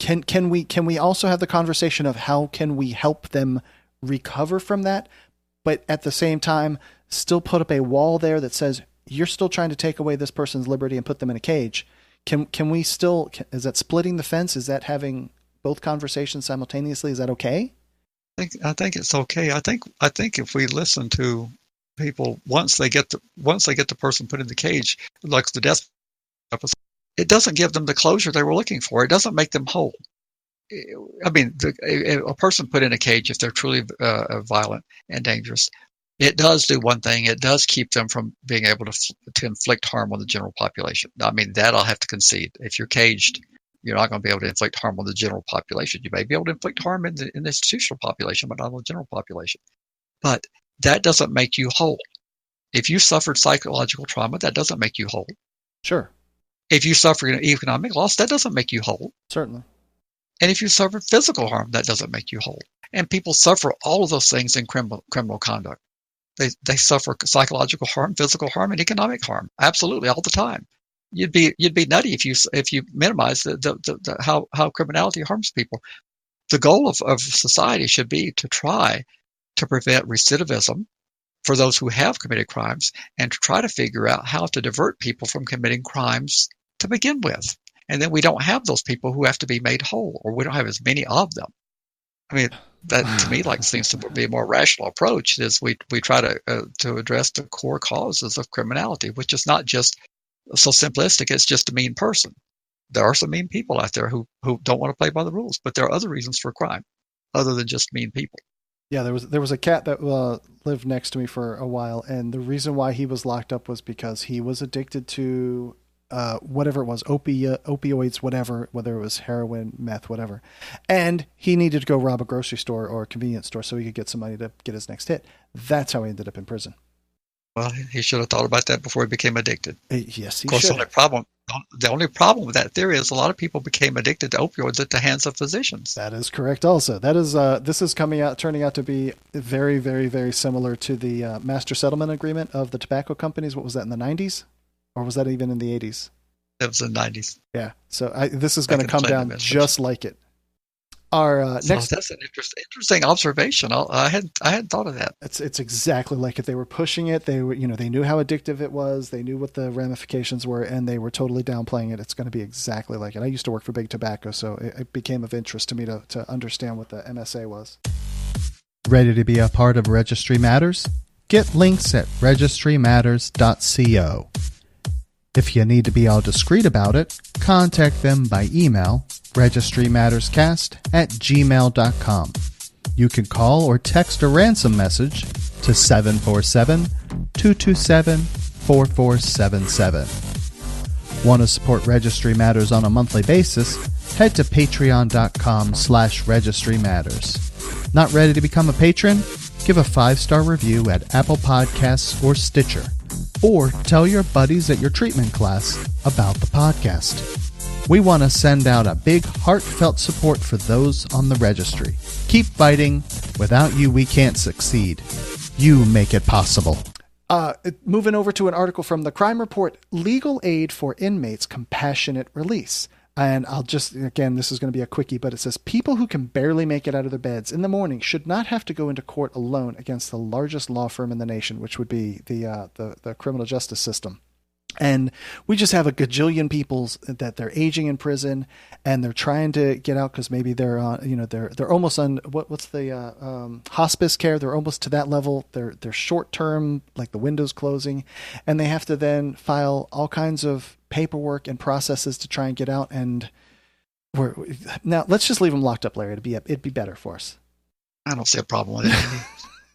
can we also have the conversation of how can we help them recover from that? But at the same time, still put up a wall there that says, you're still trying to take away this person's liberty and put them in a cage. Can we still, is that splitting the fence? Is that having both conversations simultaneously? Is that okay? I think it's okay. I think if we listen to people, once they get the person put in the cage, like the death episode, it doesn't give them the closure they were looking for. It doesn't make them whole. I mean, a person put in a cage, if they're truly violent and dangerous, it does do one thing. It does keep them from being able to inflict harm on the general population. I mean, that I'll have to concede. If you're caged, you're not going to be able to inflict harm on the general population. You may be able to inflict harm in the institutional population, but not on the general population. But that doesn't make you whole. If you suffered psychological trauma, that doesn't make you whole. Sure. If you suffer economic loss, that doesn't make you whole. Certainly. And if you suffered physical harm, that doesn't make you whole. And people suffer all of those things in criminal conduct. they suffer psychological harm, physical harm, and economic harm. Absolutely, all the time. You'd be nutty if you minimize how criminality harms people. The goal of society should be to try to prevent recidivism for those who have committed crimes, and to try to figure out how to divert people from committing crimes to begin with. And then we don't have those people who have to be made whole, or we don't have as many of them. I mean, that to me seems to be a more rational approach. Is we try to address the core causes of criminality, which is not just so simplistic. It's just a mean person. There are some mean people out there who don't want to play by the rules, but there are other reasons for crime other than just mean people. Yeah, there was a cat that lived next to me for a while, and the reason why he was locked up was because he was addicted to whatever it was, opioids, whatever, whether it was heroin, meth, whatever. And he needed to go rob a grocery store or a convenience store so he could get some money to get his next hit. That's how he ended up in prison. Well, he should have thought about that before he became addicted. Yes, he should. Of course, should. The only problem with that theory is a lot of people became addicted to opioids at the hands of physicians. That is correct also. That is this is turning out to be very, very, very similar to the master settlement agreement of the tobacco companies. What was that, in the 90s? Or was that even in the 80s? It was in the 90s. Yeah. So this is going to come down just like it. That's an interesting observation. I hadn't thought of that. It's exactly like it. They were pushing it. They were, they knew how addictive it was. They knew what the ramifications were, and they were totally downplaying it. It's going to be exactly like it. I used to work for Big Tobacco, so it became of interest to me to understand what the MSA was. Ready to be a part of Registry Matters? Get links at registrymatters.co. If you need to be all discreet about it, contact them by email, registrymatterscast@gmail.com. You can call or text a ransom message to 747-227-4477. Want to support Registry Matters on a monthly basis? Head to patreon.com/registrymatters. Not ready to become a patron? Give a 5-star review at Apple Podcasts or Stitcher. Or tell your buddies at your treatment class about the podcast. We want to send out a big heartfelt support for those on the registry. Keep fighting. Without you, we can't succeed. You make it possible. Moving over to an article from the Crime Report, Legal Aid for Inmates Compassionate Release. And again, this is going to be a quickie, but it says people who can barely make it out of their beds in the morning should not have to go into court alone against the largest law firm in the nation, which would be the criminal justice system. And we just have a gajillion people that they're aging in prison and they're trying to get out because maybe they're they're almost on what's the hospice care. They're almost to that level. They're short term, like the window's closing, and they have to then file all kinds of paperwork and processes to try and get out. And now let's just leave them locked up, Larry. It'd be better for us. I don't see a problem with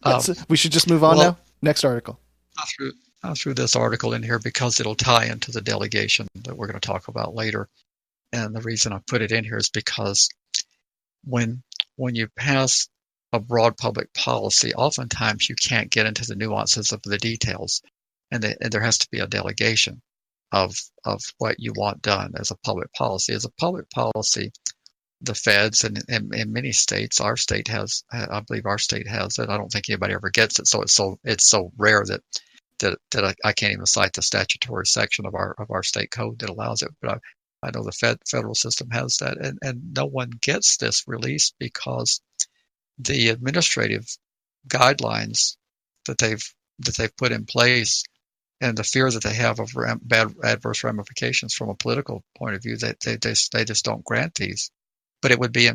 it. We should just move on now. Next article. I threw this article in here because it'll tie into the delegation that we're going to talk about later. And the reason I put it in here is because when you pass a broad public policy, oftentimes you can't get into the nuances of the details, and there has to be a delegation of what you want done as a public policy. As a public policy, the feds and in many states, I believe our state has it. I don't think anybody ever gets it. So it's so rare that I can't even cite the statutory section of our state code that allows it. But I know the federal system has that, and no one gets this release because the administrative guidelines that they've put in place and the fear that they have of bad adverse ramifications from a political point of view, they just don't grant these. But it would be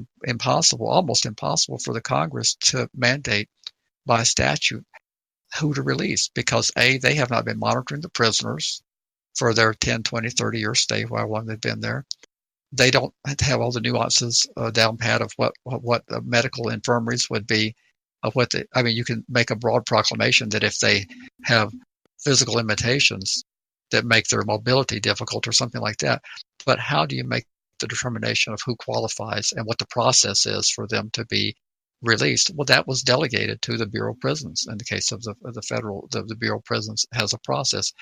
almost impossible for the Congress to mandate by statute who to release because they have not been monitoring the prisoners for their 10, 20, 30-year stay, however long they've been there. They don't have all the nuances down pat of what the medical infirmaries would be. You can make a broad proclamation that if they have physical limitations that make their mobility difficult or something like that. But how do you make the determination of who qualifies and what the process is for them to be released? Well, that was delegated to the Bureau of Prisons. In the case of the Bureau of Prisons has a process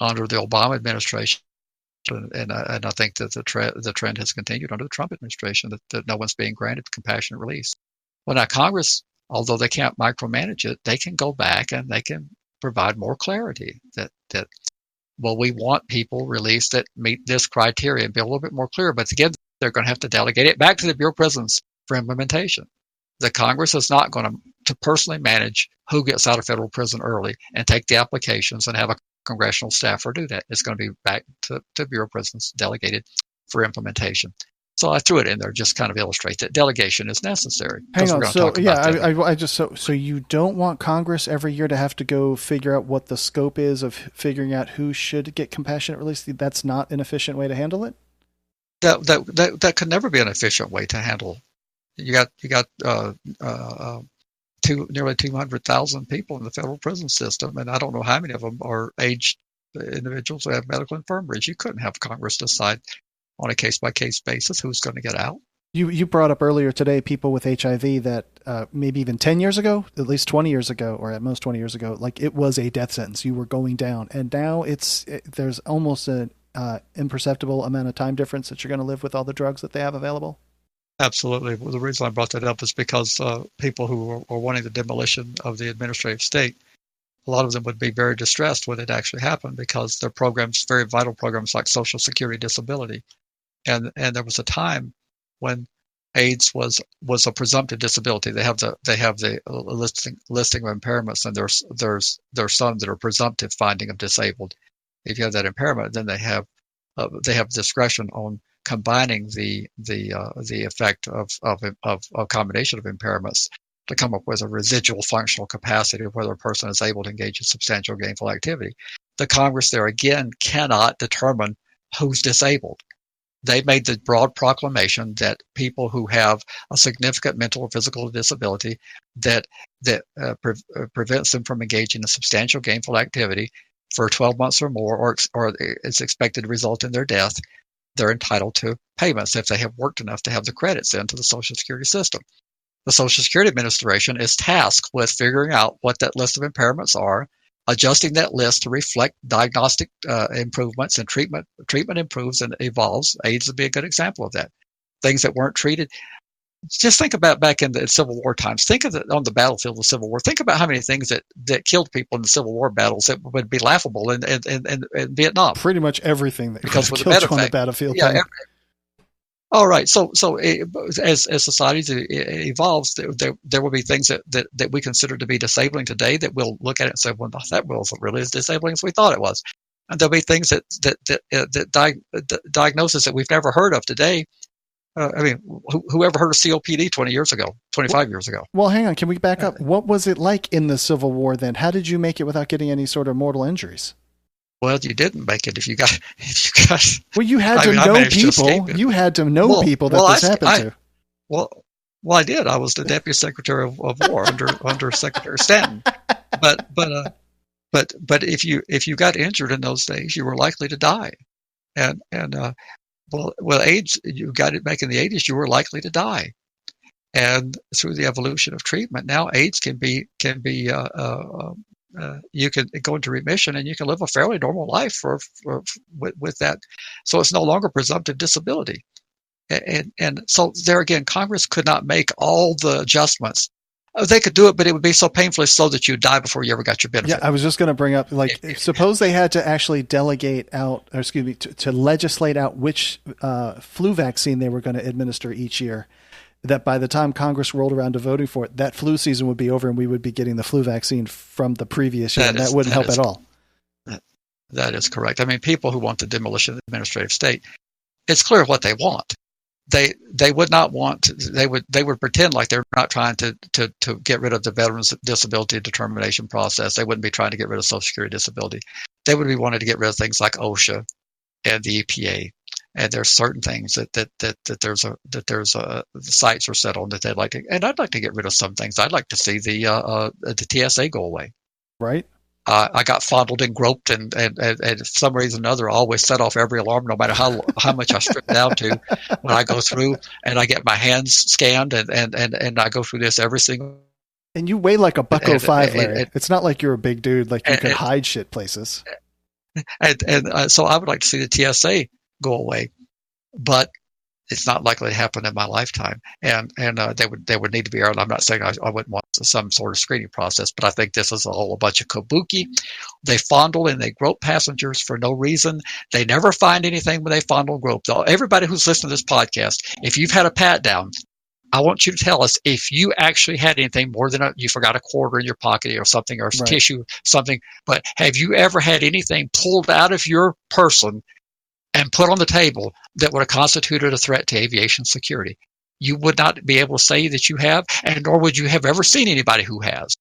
under the Obama administration, and I think that the trend has continued under the Trump administration that no one's being granted compassionate release. Well, now Congress although they can't micromanage it, they can go back and they can provide more clarity that well, we want people released that meet this criteria and be a little bit more clear. But again, they're going to have to delegate it back to the Bureau of Prisons for implementation. The Congress is not going to personally manage who gets out of federal prison early and take the applications and have a congressional staffer do that. It's going to be back to Bureau of Prisons, delegated for implementation. So I threw it in there just kind of illustrate that delegation is necessary. Hang on. So you don't want Congress every year to have to go figure out what the scope is of figuring out who should get compassionate release? That's not an efficient way to handle it? That could never be an efficient way to handle. You got nearly 200,000 people in the federal prison system, and I don't know how many of them are aged individuals who have medical infirmaries. You couldn't have Congress decide on a case-by-case basis who's going to get out. You brought up earlier today people with HIV that maybe even 10 years ago, at least 20 years ago, or at most 20 years ago, like it was a death sentence. You were going down. And now there's almost an imperceptible amount of time difference that you're going to live with all the drugs that they have available. Absolutely. Well, the reason I brought that up is because people who are wanting the demolition of the administrative state, a lot of them would be very distressed when it actually happened because their programs, very vital programs like Social Security disability. And there was a time when AIDS was a presumptive disability. They have the listing of impairments, and there's some that are presumptive finding of disabled. If you have that impairment, then they have discretion on combining the effect of a combination of impairments to come up with a residual functional capacity of whether a person is able to engage in substantial gainful activity. The Congress there again cannot determine who's disabled. They made the broad proclamation that people who have a significant mental or physical disability that prevents them from engaging in substantial gainful activity for 12 months or more, or is expected to result in their death, they're entitled to payments if they have worked enough to have the credits into the Social Security system. The Social Security Administration is tasked with figuring out what that list of impairments are, adjusting that list to reflect diagnostic improvements, and treatment improves and evolves. AIDS would be a good example of that. Things that weren't treated. Just think about back in the Civil War times. Think of it on the battlefield of the Civil War. Think about how many things that killed people in the Civil War battles that would be laughable in Vietnam. Pretty much everything that killed you on the battlefield. Yeah. All right. So as society evolves, there will be things that we consider to be disabling today that we'll look at it and say, well, that wasn't really as disabling as we thought it was. And there'll be things that diagnoses that we've never heard of today. Whoever heard of COPD 25 years ago? Well, hang on. Can we back up? What was it like in the Civil War then? How did you make it without getting any sort of mortal injuries? Well, you didn't make it if you got. Well, you had to know people. You had to know people that this happened to. Well, I did. I was the Deputy Secretary of War under Secretary Stanton. But if you got injured in those days, you were likely to die. Well, AIDS, you got it back in the 80s, you were likely to die. And through the evolution of treatment, now AIDS can be you can go into remission and you can live a fairly normal life with that. So it's no longer presumptive disability. And so there again, Congress could not make all the adjustments. They could do it, but it would be so painfully slow that you die before you ever got your benefit. Yeah, I was just going to bring up, suppose they had to actually to legislate out which flu vaccine they were going to administer each year, that by the time Congress rolled around to voting for it, that flu season would be over and we would be getting the flu vaccine from the previous year. That wouldn't help at all. That is correct. I mean, people who want the demolition of the administrative state, it's clear what they want. They would not want. They would pretend like they're not trying to get rid of the Veterans Disability Determination process. They wouldn't be trying to get rid of Social Security disability. They would be wanting to get rid of things like OSHA and the EPA. And there's certain things that the sites are set on that they'd like to. And I'd like to get rid of some things. I'd like to see the TSA go away. Right. I got fondled and groped, and for some reason or another, I always set off every alarm, no matter how much I strip down to. When I go through and I get my hands scanned, and I go through this every single. And you weigh like a $105, Larry. It's not like you're a big dude, like you can hide shit places. So I would like to see the TSA go away, but It's not likely to happen in my lifetime, and they would need to be aired. I'm not saying I wouldn't want some sort of screening process, but I think this is a whole bunch of kabuki. They fondle and they grope passengers for no reason. They never find anything when they fondle and grope. Everybody who's listening to this podcast, if you've had a pat down, I want you to tell us if you actually had anything more than you forgot a quarter in your pocket or something, or right. Tissue, something. But have you ever had anything pulled out of your person and put on the table that would have constituted a threat to aviation security? You would not be able to say that you have, and nor would you have ever seen anybody who has.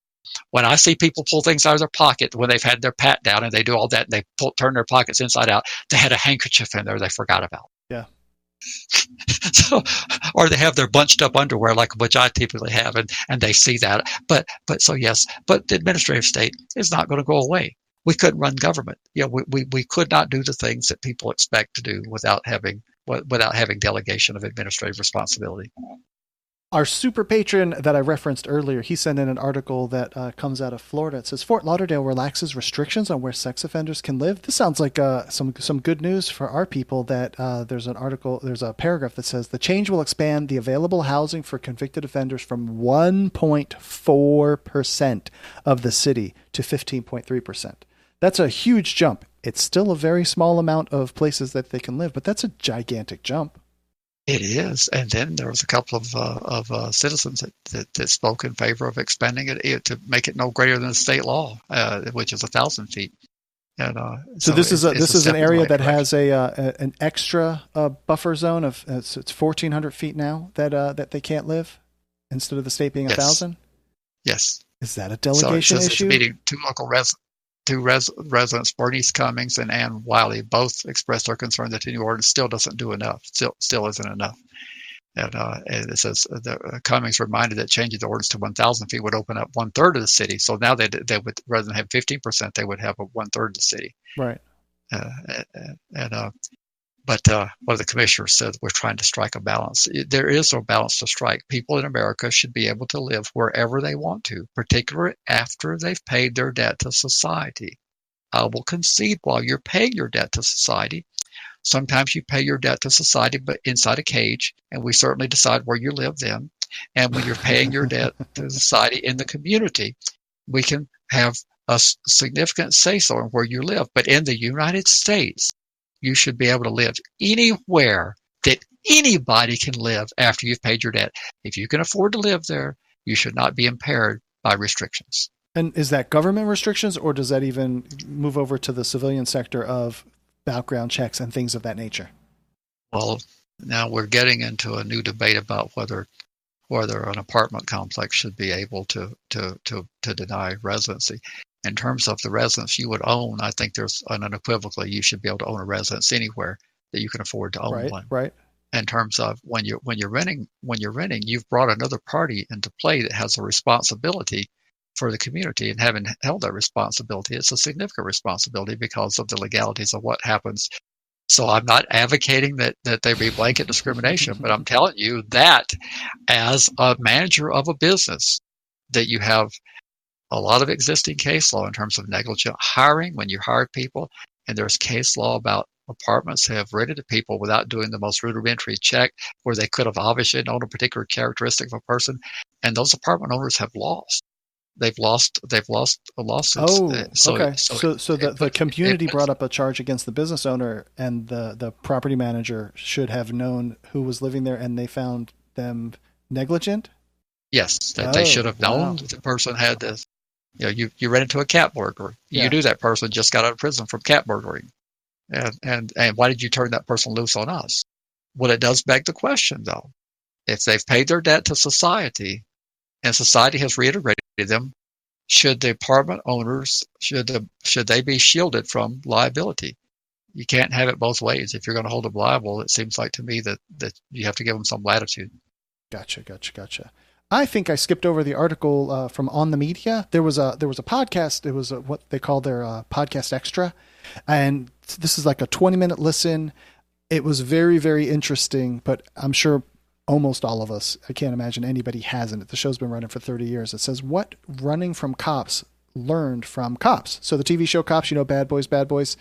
When I see people pull things out of their pocket when they've had their pat down and they do all that and they turn their pockets inside out, they had a handkerchief in there they forgot about. Yeah. So, or they have their bunched up underwear, like which I typically have, and they see that. But yes, but the administrative state is not going to go away. We couldn't run government. We could not do the things that people expect to do without having delegation of administrative responsibility. Our super patron that I referenced earlier, he sent in an article that comes out of Florida. It says Fort Lauderdale relaxes restrictions on where sex offenders can live. This sounds like some good news for our people. That there's a paragraph that says the change will expand the available housing for convicted offenders from 1.4% of the city to 15.3%. That's a huge jump. It's still a very small amount of places that they can live, but that's a gigantic jump. It is, and then there was a couple of citizens that spoke in favor of expanding it to make it no greater than the state law, which is 1,000 feet. And so this is an area that has an extra buffer zone of it's 1,400 feet now that they can't live instead of the state being 1,000. Yes. Is that a delegation issue? Meeting two local residents, Bernice Cummings and Ann Wiley, both expressed their concern that the new ordinance still doesn't do enough, still isn't enough. And it says Cummings reminded that changing the ordinance to 1,000 feet would open up 1/3 of the city. So now they would, rather than have 15%, they would have 1/3 of the city. Right. But one of the commissioners said we're trying to strike a balance. There is no balance to strike. People in America should be able to live wherever they want to, particularly after they've paid their debt to society. I will concede while you're paying your debt to society, sometimes you pay your debt to society, but inside a cage, and we certainly decide where you live then. And when you're paying your debt to society in the community, we can have a significant say-so in where you live. But in the United States, you should be able to live anywhere that anybody can live after you've paid your debt. If you can afford to live there, you should not be impaired by restrictions. And is that government restrictions, or does that even move over to the civilian sector of background checks and things of that nature? Well, now we're getting into a new debate about whether an apartment complex should be able to deny residency. In terms of the residence you would own, I think there's unequivocally you should be able to own a residence anywhere that you can afford to own one. Right. In terms of when you're renting, you've brought another party into play that has a responsibility for the community, and having held that responsibility, it's a significant responsibility because of the legalities of what happens. So I'm not advocating that there be blanket discrimination, but I'm telling you that as a manager of a business, that you have a lot of existing case law in terms of negligent hiring when you hire people, and there's case law about apartments have rented to people without doing the most rudimentary check where they could have obviously known a particular characteristic of a person, and those apartment owners have lost. They've lost lawsuits. Oh, okay. So the community brought up a charge against the business owner, and the property manager should have known who was living there, and they found them negligent? Yes, they should have known that the person had this. You ran into a cat burglar. Yeah. You knew that person just got out of prison from cat burglaring. And why did you turn that person loose on us? Well, it does beg the question, though. If they've paid their debt to society, and society has reiterated them, should the apartment owners, should they be shielded from liability? You can't have it both ways. If you're going to hold them liable, it seems like to me that you have to give them some latitude. Gotcha. I think I skipped over the article from On the Media. There was a podcast. It was what they call their podcast extra, and this is like a 20-minute listen. It was very, very interesting, but I'm sure almost all of us, I can't imagine anybody hasn't. The show's been running for 30 years. It says what running from cops learned from Cops. So the TV show Cops, Bad Boys.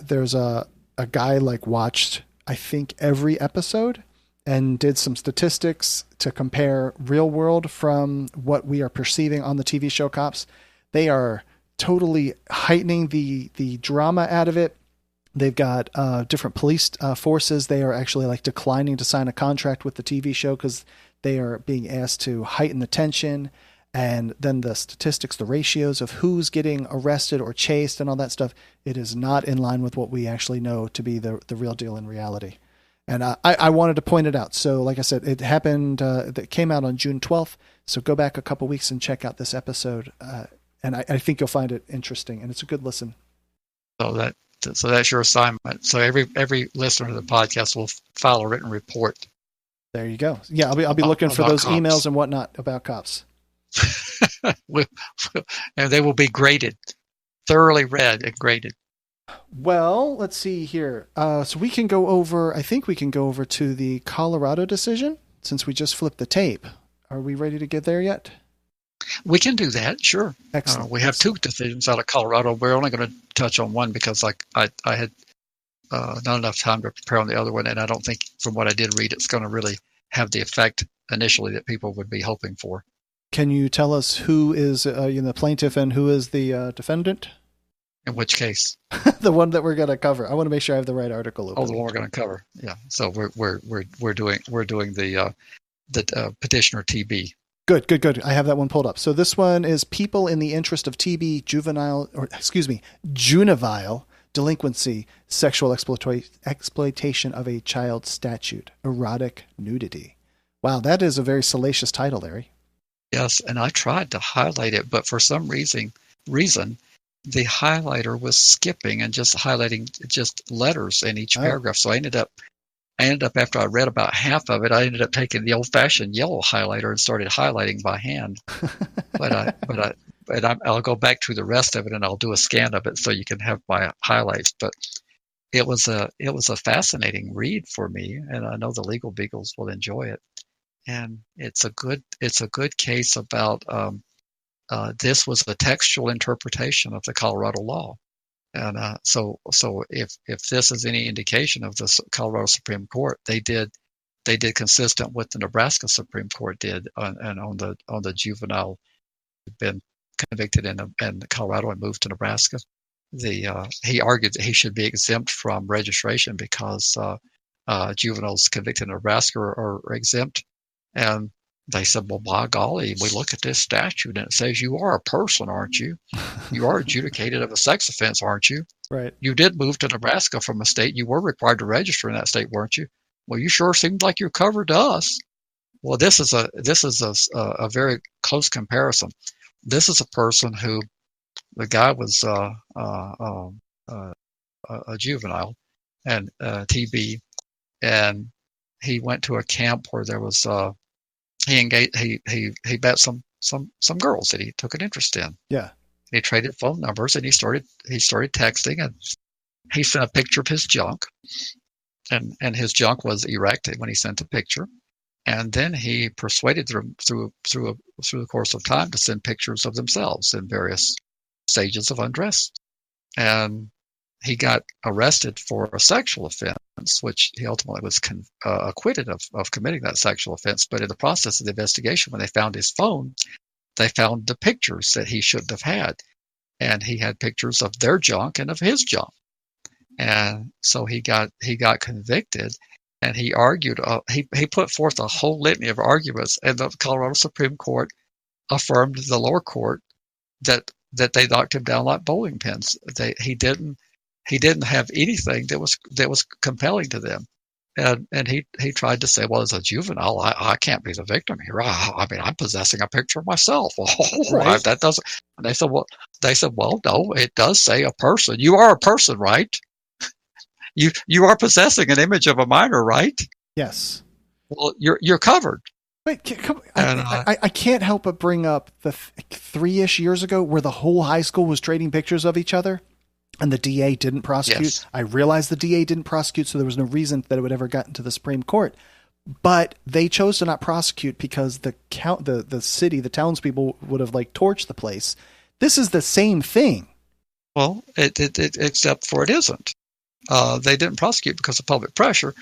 There's a guy watched I think, every episode and did some statistics to compare real world from what we are perceiving on the TV show Cops. They are totally heightening the drama out of it. They've got different police forces. They are actually like declining to sign a contract with the TV show because they are being asked to heighten the tension. And then the statistics, the ratios of who's getting arrested or chased and all that stuff, it is not in line with what we actually know to be the real deal in reality. And I wanted to point it out. So like I said, it happened, it came out on June 12th. So go back a couple weeks and check out this episode. And I think you'll find it interesting, and it's a good listen. So that's your assignment. So every listener to the podcast will file a written report. There you go. Yeah, I'll be looking for those cops. Emails and whatnot about cops. And they will be graded, thoroughly read and graded. Well, let's see here. So we can go over, I think we can go over to the Colorado decision since we just flipped the tape. Are we ready to get there yet? We can do that, sure. Excellent. We have two decisions out of Colorado. We're only going to touch on one because I had not enough time to prepare on the other one, and I don't think from what I did read it's going to really have the effect initially that people would be hoping for. Can you tell us who is the plaintiff and who is the defendant? In which case? The one that we're going to cover. I want to make sure I have the right article open. Oh, the one we're going to cover. Yeah. So we're doing the petitioner TB. Good. I have that one pulled up. So this one is People in the Interest of TB, Juvenile Delinquency, Sexual Exploitation of a Child Statute, Erotic Nudity. Wow, that is a very salacious title, Larry. Yes, and I tried to highlight it, but for some reason, the highlighter was skipping and just highlighting just letters in each paragraph. So I ended up after I read about half of it, I ended up taking the old-fashioned yellow highlighter and started highlighting by hand. I'll go back to the rest of it and I'll do a scan of it so you can have my highlights. But it was a fascinating read for me, and I know the legal beagles will enjoy it. And it's a good case about this was a textual interpretation of the Colorado law. And so if this is any indication of the Colorado Supreme Court, they did consistent with the Nebraska Supreme Court did, and on the juvenile who'd been convicted in Colorado and moved to Nebraska. He argued that he should be exempt from registration because juveniles convicted in Nebraska are exempt, and they said, well, by golly, we look at this statute and it says you are a person, aren't you? You are adjudicated of a sex offense, aren't you? Right. You did move to Nebraska from a state. You were required to register in that state, weren't you? Well, you sure seemed like you're covered to us. Well, this is a very close comparison. This is a person who, the guy was a juvenile and TB, and he went to a camp where there was he met some girls that he took an interest in. Yeah. He traded phone numbers and he started texting, and he sent a picture of his junk, and his junk was erect when he sent the picture, and then he persuaded them through the course of time to send pictures of themselves in various stages of undress, and he got arrested for a sexual offense, which he ultimately was acquitted of committing that sexual offense. But in the process of the investigation, when they found his phone, they found the pictures that he shouldn't have had. And he had pictures of their junk and of his junk. And so he got convicted, and he argued, he put forth a whole litany of arguments, and the Colorado Supreme Court affirmed the lower court that they knocked him down like bowling pins. He didn't have anything that was compelling to them, and he tried to say, well, as a juvenile, I can't be the victim here. I mean, I'm possessing a picture of myself. Right. That doesn't. And they said, well, no, it does say a person. You are a person, right? You are possessing an image of a minor, right? Yes. Well, you're covered. Wait, I can't help but bring up the 3-ish years ago where the whole high school was trading pictures of each other. And the DA didn't prosecute. Yes. I realized the DA didn't prosecute, so there was no reason that it would ever gotten to the Supreme Court. But they chose to not prosecute because the city, the townspeople would have torched the place. This is the same thing. Well, except for it isn't. they didn't prosecute because of public pressure.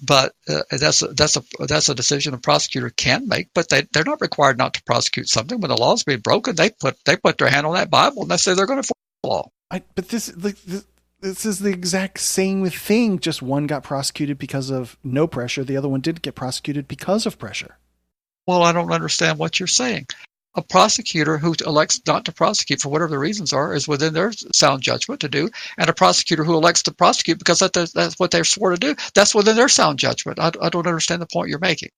But that's a decision a prosecutor can make. But they're not required not to prosecute something when the law's being broken. They put their hand on that Bible and they say they're going to enforce the law. But this is the exact same thing. Just one got prosecuted because of no pressure. The other one didn't get prosecuted because of pressure. Well, I don't understand what you're saying. A prosecutor who elects not to prosecute for whatever the reasons are is within their sound judgment to do, and a prosecutor who elects to prosecute because that's what they're sworn to do, that's within their sound judgment. I don't understand the point you're making.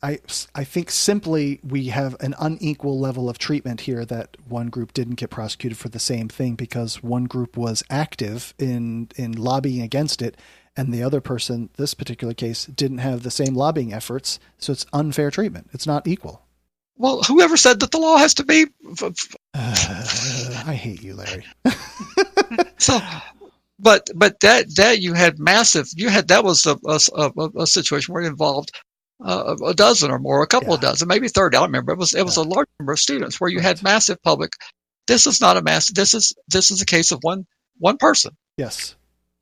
I think simply we have an unequal level of treatment here, that one group didn't get prosecuted for the same thing because one group was active in lobbying against it, and the other person, this particular case, didn't have the same lobbying efforts, so it's unfair treatment. It's not equal. Well, whoever said that the law has to be? I hate you, Larry. So, but that you had massive. That was a situation where it involved a dozen or more, a couple of dozen, maybe 30. I don't remember. It was a large number of students where you had massive public. This is not a mass. This is a case of one person. Yes.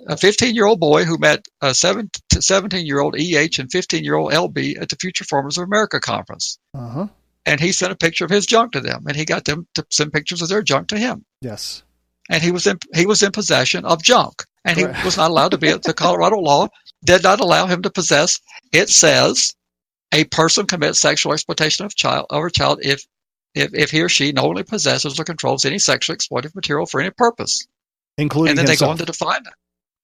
A 15-year-old boy who met a 17-year-old EH and 15-year-old LB at the Future Farmers of America conference. Uh-huh. And he sent a picture of his junk to them, and he got them to send pictures of their junk to him. Yes. And he was in possession of junk, and he was not allowed to be. The Colorado law did not allow him to possess. It says a person commits sexual exploitation of a child if he or she knowingly possesses or controls any sexually exploitive material for any purpose, including and then himself. they go on to define that.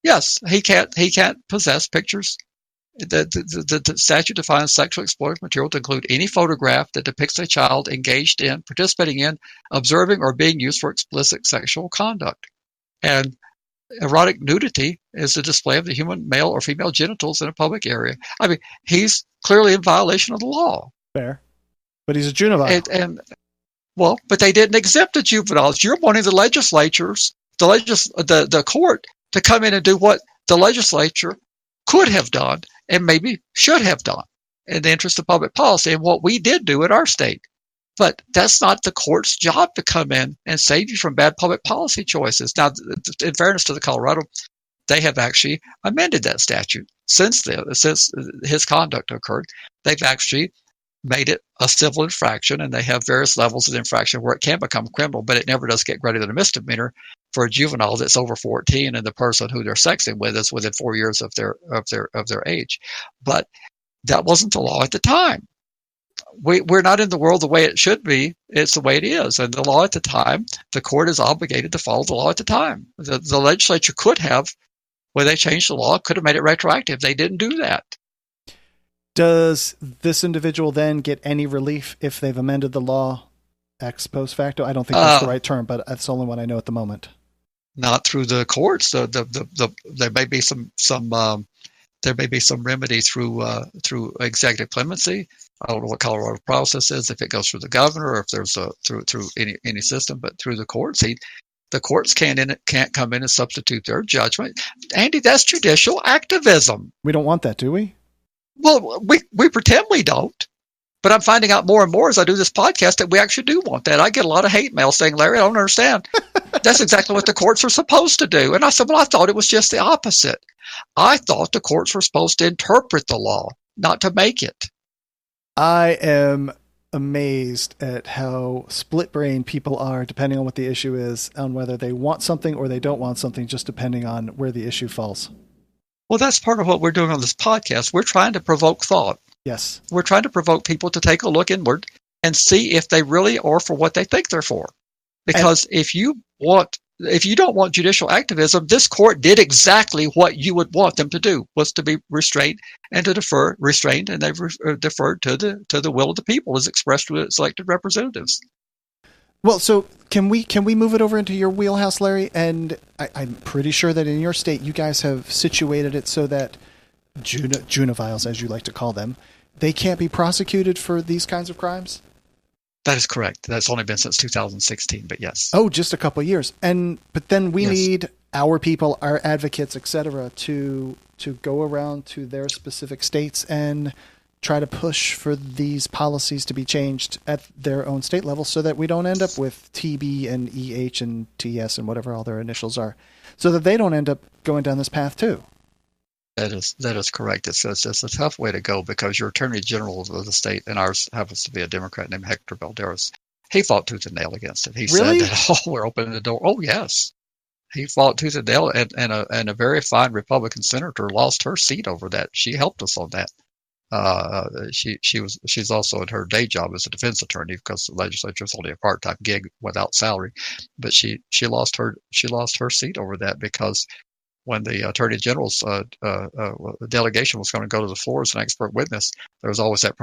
Yes, he can't possess pictures. The statute defines sexually exploitive material to include any photograph that depicts a child engaged in, participating in, observing, or being used for explicit sexual conduct. And erotic nudity is the display of the human male or female genitals in a public area. I mean, he's clearly in violation of the law. Fair. But he's a juvenile. But they didn't exempt the juveniles. You're wanting the legislatures, the court, to come in and do what the legislature could have done and maybe should have done in the interest of public policy, and what we did do in our state. But that's not the court's job to come in and save you from bad public policy choices. Now, in fairness to the Colorado, they have actually amended that statute since his conduct occurred. They've actually made it a civil infraction, and they have various levels of infraction where it can become criminal, but it never does get greater than a misdemeanor for a juvenile that's over 14 and the person who they're sexting with is within 4 years of their age. But that wasn't the law at the time. We're not in the world the way it should be. It's the way it is. And the law at the time, the court is obligated to follow the law at the time. The legislature could have, when they changed the law, could have made it retroactive. They didn't do that. Does this individual then get any relief if they've amended the law ex post facto? I don't think that's the right term, but that's the only one I know at the moment. Not through the courts. There may be some remedy through executive clemency. I don't know what Colorado process is, if it goes through the governor or if there's through any system, but through the courts. The courts can't come in and substitute their judgment. Andy, that's judicial activism. We don't want that, do we? Well, we pretend we don't. But I'm finding out more and more as I do this podcast that we actually do want that. I get a lot of hate mail saying, Larry, I don't understand. That's exactly what the courts are supposed to do. And I said, well, I thought it was just the opposite. I thought the courts were supposed to interpret the law, not to make it. I am amazed at how split-brained people are depending on what the issue is, on whether they want something or they don't want something, just depending on where the issue falls. Well, that's part of what we're doing on this podcast. We're trying to provoke thought. Yes. We're trying to provoke people to take a look inward and see if they really are for what they think they're for. Because if you don't want judicial activism, this court did exactly what you would want them to do, was to be restrained and to restrained, and they've deferred to the will of the people as expressed through its elected representatives. Well, so can we move it over into your wheelhouse, Larry? And I'm pretty sure that in your state, you guys have situated it so that juveniles, as you like to call them, they can't be prosecuted for these kinds of crimes? That is correct. That's only been since 2016, but yes. Oh, just a couple of years. But then we need our people, our advocates, etc., to go around to their specific states and try to push for these policies to be changed at their own state level so that we don't end up with TB and EH and TS and whatever all their initials are, so that they don't end up going down this path too. That is correct. It's a tough way to go because your Attorney General of the state, and ours happens to be a Democrat named Hector Balderas, he fought tooth and nail against it. He really? said that, we're opening the door. Oh, yes. He fought tooth and nail, and a very fine Republican senator lost her seat over that. She helped us on that. She's also in her day job as a defense attorney because the legislature is only a part-time gig without salary, but she lost her seat over that because when the Attorney General's delegation was going to go to the floor as an expert witness, there was always that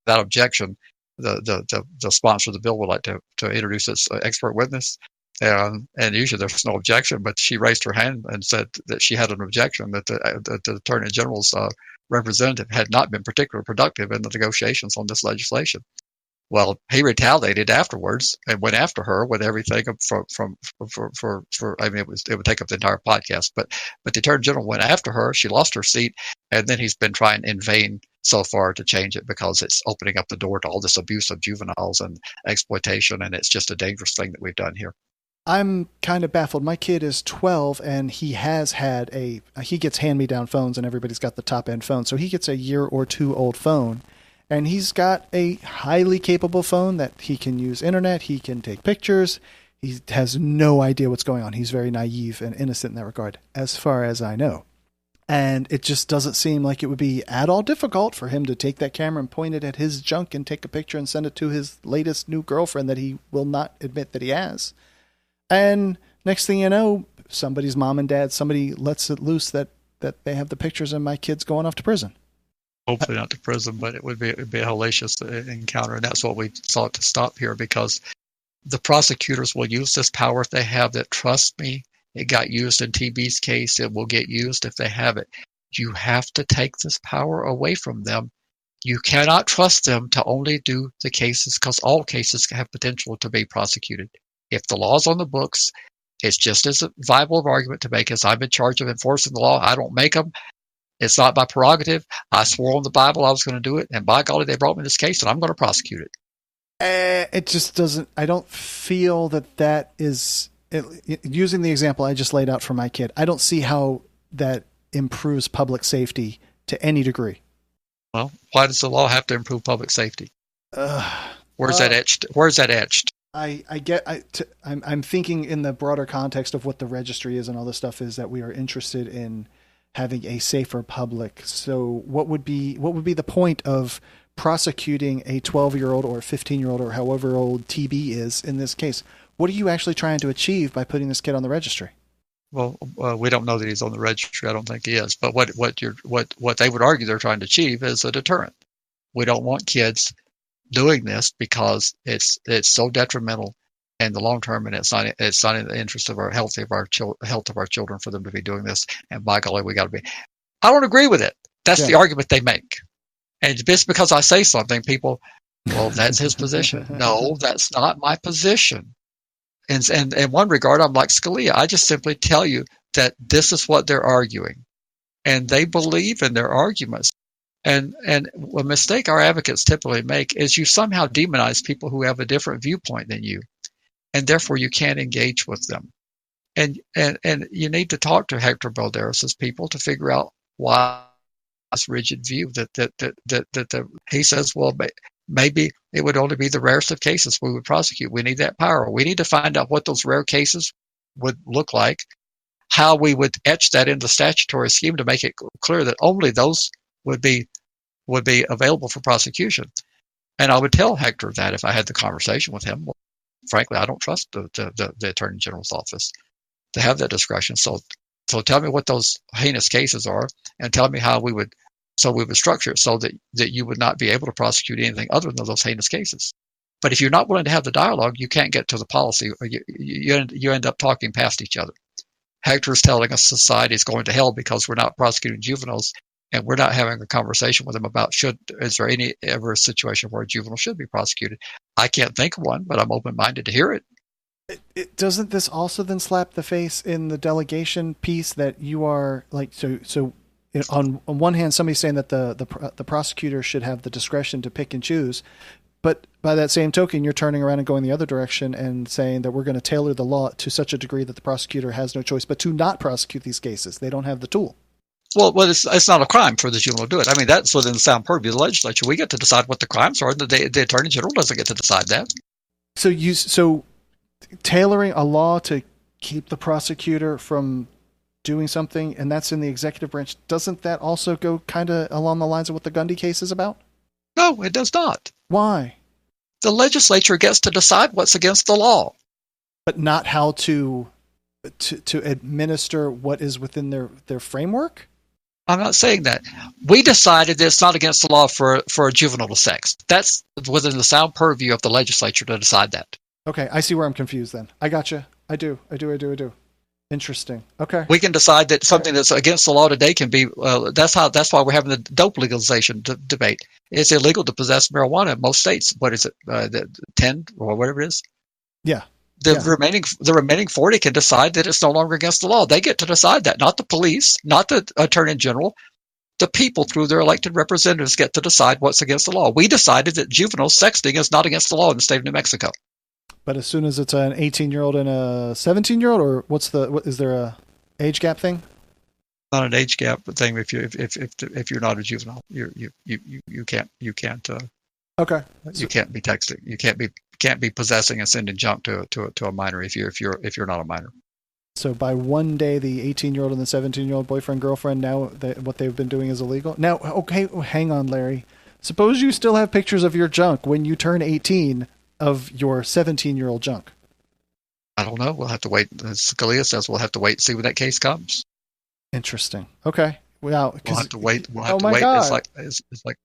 objection. The sponsor of the bill would like to introduce its expert witness, and usually there's no objection, but she raised her hand and said that she had an objection that the Attorney General's representative had not been particularly productive in the negotiations on this legislation. Well, he retaliated afterwards and went after her with everything for I mean, it would take up the entire podcast, but the Attorney General went after her. She lost her seat, and then he's been trying in vain so far to change it because it's opening up the door to all this abuse of juveniles and exploitation, and it's just a dangerous thing that we've done here. I'm kind of baffled. My kid is 12 and he has had he gets hand-me-down phones and everybody's got the top-end phone. So he gets a year or two old phone and he's got a highly capable phone that he can use internet. He can take pictures. He has no idea what's going on. He's very naive and innocent in that regard, as far as I know. And it just doesn't seem like it would be at all difficult for him to take that camera and point it at his junk and take a picture and send it to his latest new girlfriend that he will not admit that he has. And next thing you know, somebody's mom and dad, somebody lets it loose that they have the pictures and my kid's going off to prison. Hopefully not to prison, but it would be a hellacious encounter. And that's what we sought to stop here because the prosecutors will use this power if they have it. Trust me, it got used in TB's case. It will get used if they have it. You have to take this power away from them. You cannot trust them to only do the cases because all cases have potential to be prosecuted. If the law's on the books, it's just as viable of argument to make as I'm in charge of enforcing the law. I don't make them. It's not my prerogative. I swore on the Bible I was going to do it, and by golly, they brought me this case, and I'm going to prosecute it. It just doesn't. I don't feel that is using the example I just laid out for my kid. I don't see how that improves public safety to any degree. Well, why does the law have to improve public safety? Where's that etched? Where's that etched? I'm thinking in the broader context of what the registry is and all this stuff is that we are interested in having a safer public. So what would be the point of prosecuting a 12-year-old or 15-year-old or however old TB is in this case? What are you actually trying to achieve by putting this kid on the registry? Well, we don't know that he's on the registry. I don't think he is. But what they would argue they're trying to achieve is a deterrent. We don't want kids doing this because it's so detrimental in the long term, and it's not in the interest of our health of our children for them to be doing this. And by golly, we got to be. I don't agree with it. That's the argument they make. And just because I say something, people, well, that's his position. No, that's not my position. And in one regard, I'm like Scalia. I just simply tell you that this is what they're arguing, and they believe in their arguments. And a mistake our advocates typically make is you somehow demonize people who have a different viewpoint than you, and therefore you can't engage with them. And you need to talk to Hector Balderas' people to figure out why this rigid view that he says, well, maybe it would only be the rarest of cases we would prosecute. We need that power. We need to find out what those rare cases would look like, how we would etch that into the statutory scheme to make it clear that only those would be available for prosecution. And I would tell Hector that if I had the conversation with him. Well, frankly, I don't trust the Attorney General's office to have that discretion. So tell me what those heinous cases are, and tell me how we would structure it so that you would not be able to prosecute anything other than those heinous cases. But if you're not willing to have the dialogue, you can't get to the policy. You end up talking past each other. Hector's telling us society is going to hell because we're not prosecuting juveniles, and we're not having a conversation with him about is there ever a situation where a juvenile should be prosecuted. I can't think of one, but I'm open-minded to hear it. Doesn't this also then slap the face in the delegation piece that you are like, so on one hand, somebody's saying that the prosecutor should have the discretion to pick and choose, but by that same token, you're turning around and going the other direction and saying that we're going to tailor the law to such a degree that the prosecutor has no choice but to not prosecute these cases. They don't have the tool. Well, it's not a crime for the juvenile to do it. I mean, that's within the sound purview of the legislature. We get to decide what the crimes are. The Attorney General doesn't get to decide that. So tailoring a law to keep the prosecutor from doing something, and that's in the executive branch, doesn't that also go kind of along the lines of what the Gundy case is about? No, it does not. Why? The legislature gets to decide what's against the law. But not how to administer what is within their framework? I'm not saying that. We decided that it's not against the law for a juvenile to sex. That's within the sound purview of the legislature to decide that. Okay, I see where I'm confused then. I gotcha. I do. Interesting. Okay. We can decide that something that's against the law today can be. That's why we're having the dope legalization debate. It's illegal to possess marijuana in most states. What is it? 10 or whatever it is. Yeah. The remaining 40 can decide that it's no longer against the law. They get to decide that, not the police, not the Attorney General. The people, through their elected representatives, get to decide what's against the law. We decided that juvenile sexting is not against the law in the state of New Mexico. But as soon as it's an 18-year-old and a 17-year-old, or is there a age gap thing? Not an age gap thing. If you're not a juvenile, you can't. Okay. You can't be texting. You can't be possessing and sending junk to a minor if you're not a minor. So by one day, the 18-year-old and the 17-year-old boyfriend girlfriend, now what they've been doing is illegal. Now, okay, hang on, Larry. Suppose you still have pictures of your junk when you turn 18 of your 17-year-old junk. I don't know. We'll have to wait. As Scalia says, we'll have to wait and see when that case comes. Interesting. Okay. Well, we'll have to wait. God. It's like.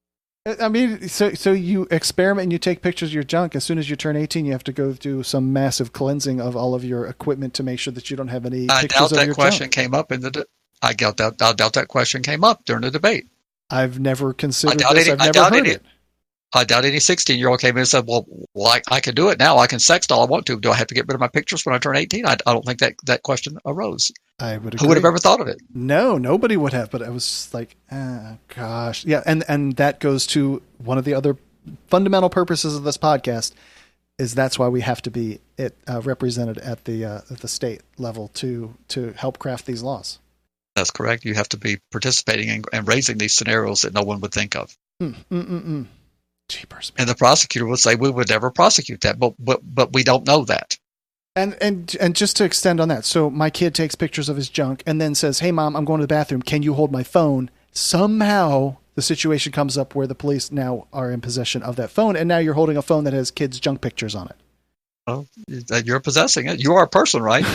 I mean, so you experiment and you take pictures of your junk. As soon as you turn 18, you have to go through some massive cleansing of all of your equipment to make sure that you don't have any pictures of your junk. I doubt that question came up during the debate. I've never considered this. I've never heard it. I doubt any 16-year-old came in and said, well, I can do it now. I can sext all I want to. Do I have to get rid of my pictures when I turn 18? I don't think that question arose. I would agree. Who would have ever thought of it? No, nobody would have. But I was like, gosh. Yeah, and that goes to one of the other fundamental purposes of this podcast is that's why we have to be represented at the state level to help craft these laws. That's correct. You have to be participating and raising these scenarios that no one would think of. Jeepers, and the prosecutor would say we would never prosecute that, but we don't know that. And just to extend on that, so my kid takes pictures of his junk and then says, "Hey, Mom, I'm going to the bathroom. Can you hold my phone?" Somehow the situation comes up where the police now are in possession of that phone, and now you're holding a phone that has kids' junk pictures on it. Well, you're possessing it. You are a person, right?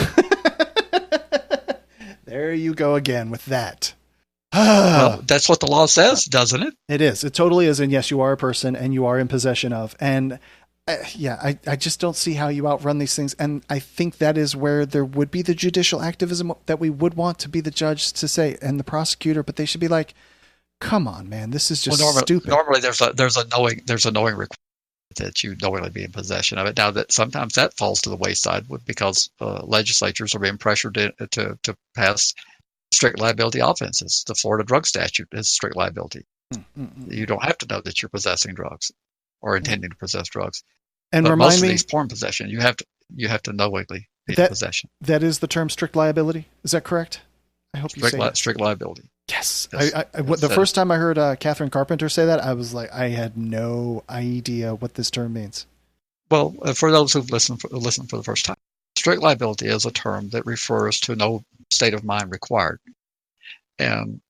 There you go again with that. Well, that's what the law says, doesn't it? It is. It totally is. And yes, you are a person and you are in possession of. And I just don't see how you outrun these things. And I think that is where there would be the judicial activism that we would want to be the judge to say, and the prosecutor, but they should be like, come on, man, this is just stupid. Normally there's a knowing requirement that you knowingly be in possession of it. Now that sometimes that falls to the wayside because legislatures are being pressured to pass strict liability offenses. The Florida drug statute is strict liability. You don't have to know that you're possessing drugs or intending to possess drugs. And but remind most me, of these porn possession, you have to knowingly be in possession. That is the term strict liability. Is that correct? I hope you say that. Strict liability. Yes. The first time I heard Catherine Carpenter say that, I was like, I had no idea what this term means. Well, for those who've listened for the first time, strict liability is a term that refers to no state of mind required, and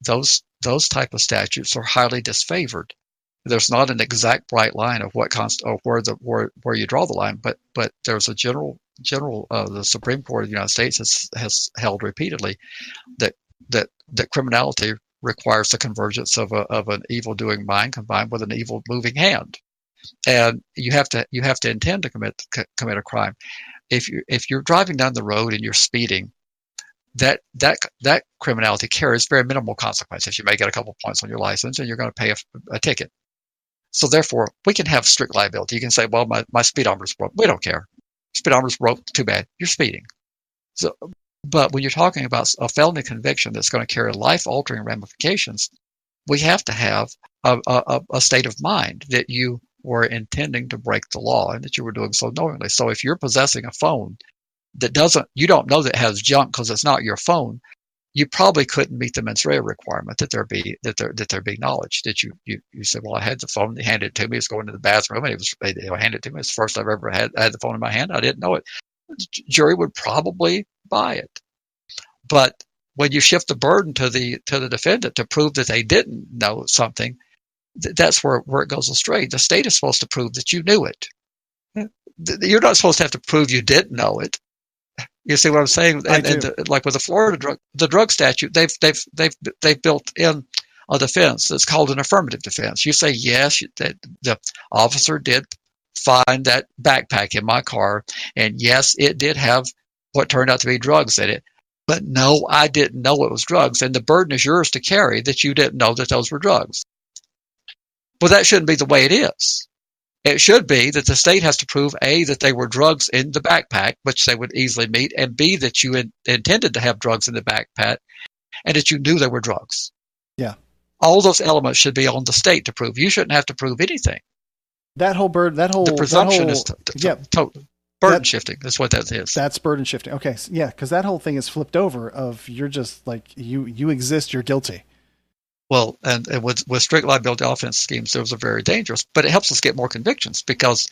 those type of statutes are highly disfavored. There's not an exact bright line of what where you draw the line, but there's a general. The Supreme Court of the United States has held repeatedly that criminality requires the convergence of an evil doing mind combined with an evil moving hand, and you have to intend to commit a crime. If you're driving down the road and you're speeding, that criminality carries very minimal consequences. You may get a couple points on your license and you're going to pay a ticket. So therefore, we can have strict liability. You can say, well, my speedometer's broke. We don't care. Speedometer's broke. Too bad. You're speeding. So But when you're talking about a felony conviction that's going to carry life-altering ramifications, we have to have a state of mind that you were intending to break the law and that you were doing so knowingly. So if you're possessing a phone that you don't know that it has junk because it's not your phone, you probably couldn't meet the mens rea requirement that there be knowledge that you said, well, I had the phone, they handed it to me, it's going to the bathroom, and they handed it to me. It's the first I've ever had the phone in my hand. I didn't know it. The jury would probably buy it. But when you shift the burden to the defendant to prove that they didn't know something, that's where it goes astray. The state is supposed to prove that you knew it. You're not supposed to have to prove you didn't know it. You see what I'm saying? Like with the Florida drug statute, they've built in a defense that's called an affirmative defense. You say, yes, the officer did find that backpack in my car, and yes, it did have what turned out to be drugs in it. But no, I didn't know it was drugs, and the burden is yours to carry that you didn't know that those were drugs. Well, that shouldn't be the way it is. It should be that the state has to prove, A, that they were drugs in the backpack, which they would easily meet, and B, that you intended to have drugs in the backpack, and that you knew they were drugs. Yeah. All those elements should be on the state to prove. You shouldn't have to prove anything. The presumption is burden shifting. That's what that is. That's burden shifting. Okay. Yeah. Because that whole thing is flipped over of you're just like, you exist, you're guilty. Well, and with strict liability offense schemes, those are very dangerous, but it helps us get more convictions because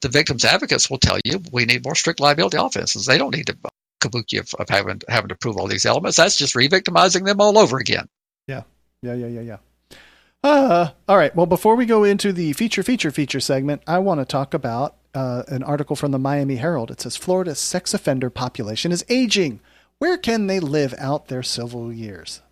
the victims' advocates will tell you we need more strict liability offenses. They don't need to kabuki of having to prove all these elements. That's just re-victimizing them all over again. Yeah. All right. Well, before we go into the feature segment, I want to talk about an article from the Miami Herald. It says Florida's sex offender population is aging. Where can they live out their silver years?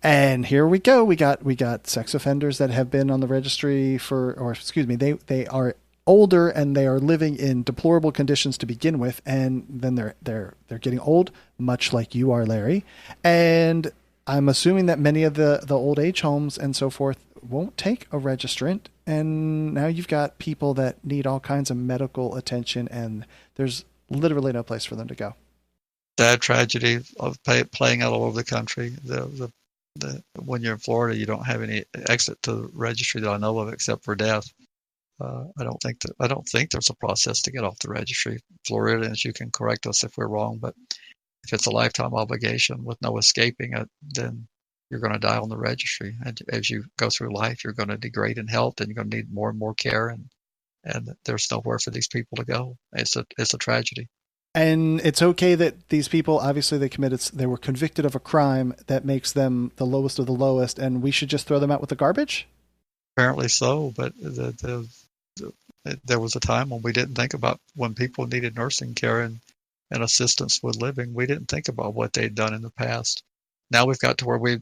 And here we go. We got sex offenders that have been on the registry they are older and they are living in deplorable conditions to begin with, and then they're getting old, much like you are, Larry. And I'm assuming that many of the old age homes and so forth won't take a registrant, and now you've got people that need all kinds of medical attention, and there's literally no place for them to go. Sad tragedy of playing out all over the country. When you're in Florida, you don't have any exit to the registry that I know of except for death. I don't think there's a process to get off the registry. Floridians, you can correct us if we're wrong, but if it's a lifetime obligation with no escaping it, then you're going to die on the registry. And as you go through life, you're going to degrade in health, and you're going to need more and more care, and there's nowhere for these people to go. It's a tragedy. And it's okay that these people, obviously they were convicted of a crime that makes them the lowest of the lowest, and we should just throw them out with the garbage? Apparently so, but there was a time when we didn't think about when people needed nursing care and assistance with living. We didn't think about what they'd done in the past. Now we've got to where we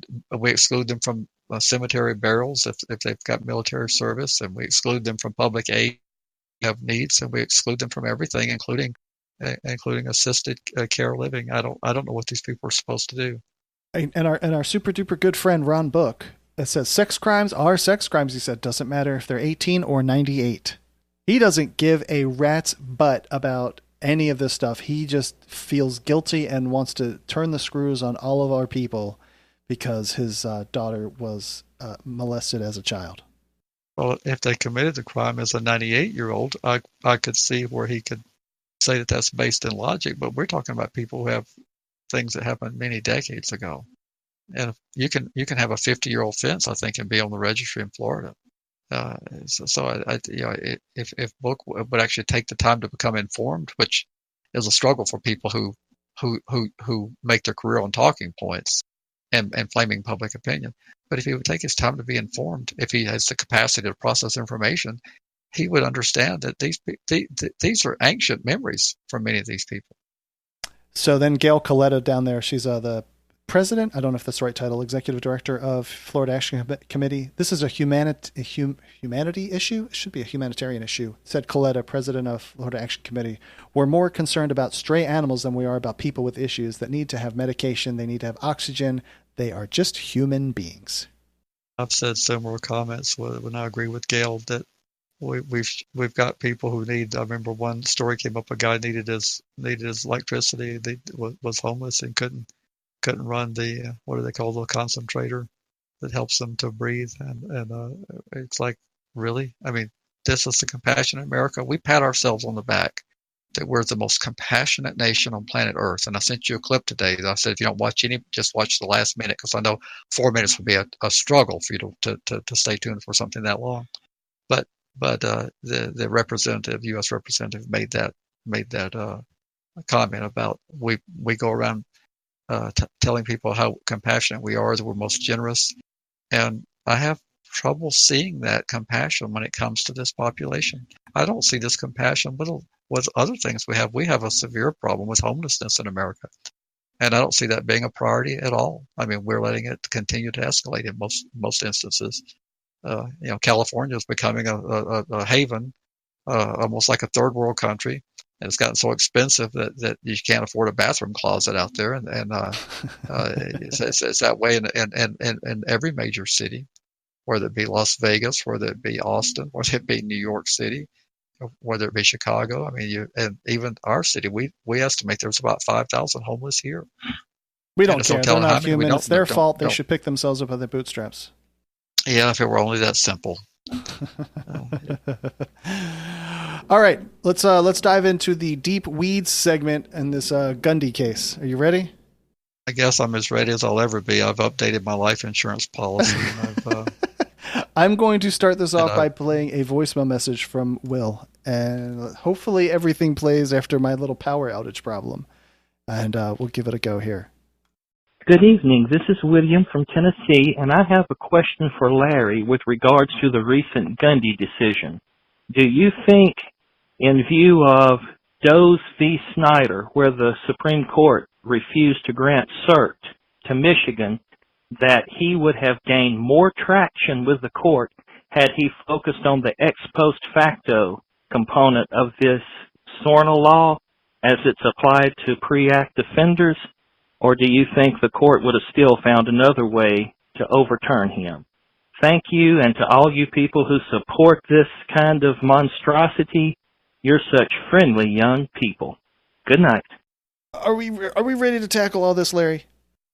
exclude them from cemetery burials if they've got military service, and we exclude them from public aid have needs, and we exclude them from everything, including assisted care living. I don't know what these people are supposed to do. And our super duper good friend Ron Book, that says sex crimes are sex crimes. He said doesn't matter if they're 18 or 98. He doesn't give a rat's butt about any of this stuff. He just feels guilty and wants to turn the screws on all of our people because his daughter was molested as a child. Well, if they committed the crime as a 98-year-old, I could see where he could say that that's based in logic, but we're talking about people who have things that happened many decades ago. And you can have a 50-year-old offense, I think, and be on the registry in Florida. If Book would actually take the time to become informed, which is a struggle for people who make their career on talking points and flaming public opinion. But if he would take his time to be informed, if he has the capacity to process information, he would understand that these are ancient memories for many of these people. So then Gail Coletta down there, she's the president, I don't know if that's the right title, executive director of Florida Action Committee. This is a humanity issue. It should be a humanitarian issue, said Coletta, president of Florida Action Committee. We're more concerned about stray animals than we are about people with issues that need to have medication. They need to have oxygen. They are just human beings. I've said similar comments when I agree with Gail that we've got people who need. I remember one story came up. A guy needed his electricity. They was homeless and couldn't run the what do they call the concentrator that helps them to breathe. And it's like, really? I mean, this is the compassionate America. We pat ourselves on the back that we're the most compassionate nation on planet Earth. And I sent you a clip today. I said, if you don't watch any, just watch the last minute, because I know 4 minutes would be a struggle for you to stay tuned for something that long. But the representative, U.S. representative, made that comment about we go around telling people how compassionate we are, that we're most generous, and I have trouble seeing that compassion when it comes to this population. I don't see this compassion with other things we have. We have a severe problem with homelessness in America, and I don't see that being a priority at all. I mean, we're letting it continue to escalate in most instances. California is becoming a haven, almost like a third world country, and it's gotten so expensive that you can't afford a bathroom closet out there, and it's that way in every major city, whether it be Las Vegas, whether it be Austin, whether it be New York City, whether it be Chicago. I mean, and even our city, we estimate there's about 5,000 homeless here. We don't care. They're not human. It's their fault. They should pick themselves up by their bootstraps. Yeah, if it were only that simple. All right, let's dive into the deep weeds segment in this Gundy case. Are you ready? I guess I'm as ready as I'll ever be. I've updated my life insurance policy. I'm going to start this off by playing a voicemail message from Will, and hopefully everything plays after my little power outage problem, and we'll give it a go here. Good evening. This is William from Tennessee, and I have a question for Larry with regards to the recent Gundy decision. Do you think, in view of Doe's v. Snyder, where the Supreme Court refused to grant cert to Michigan, that he would have gained more traction with the court had he focused on the ex post facto component of this SORNA law as it's applied to pre-act offenders? Or do you think the court would have still found another way to overturn him? Thank you, and to all you people who support this kind of monstrosity, you're such friendly young people. Good night. Are we ready to tackle all this, Larry?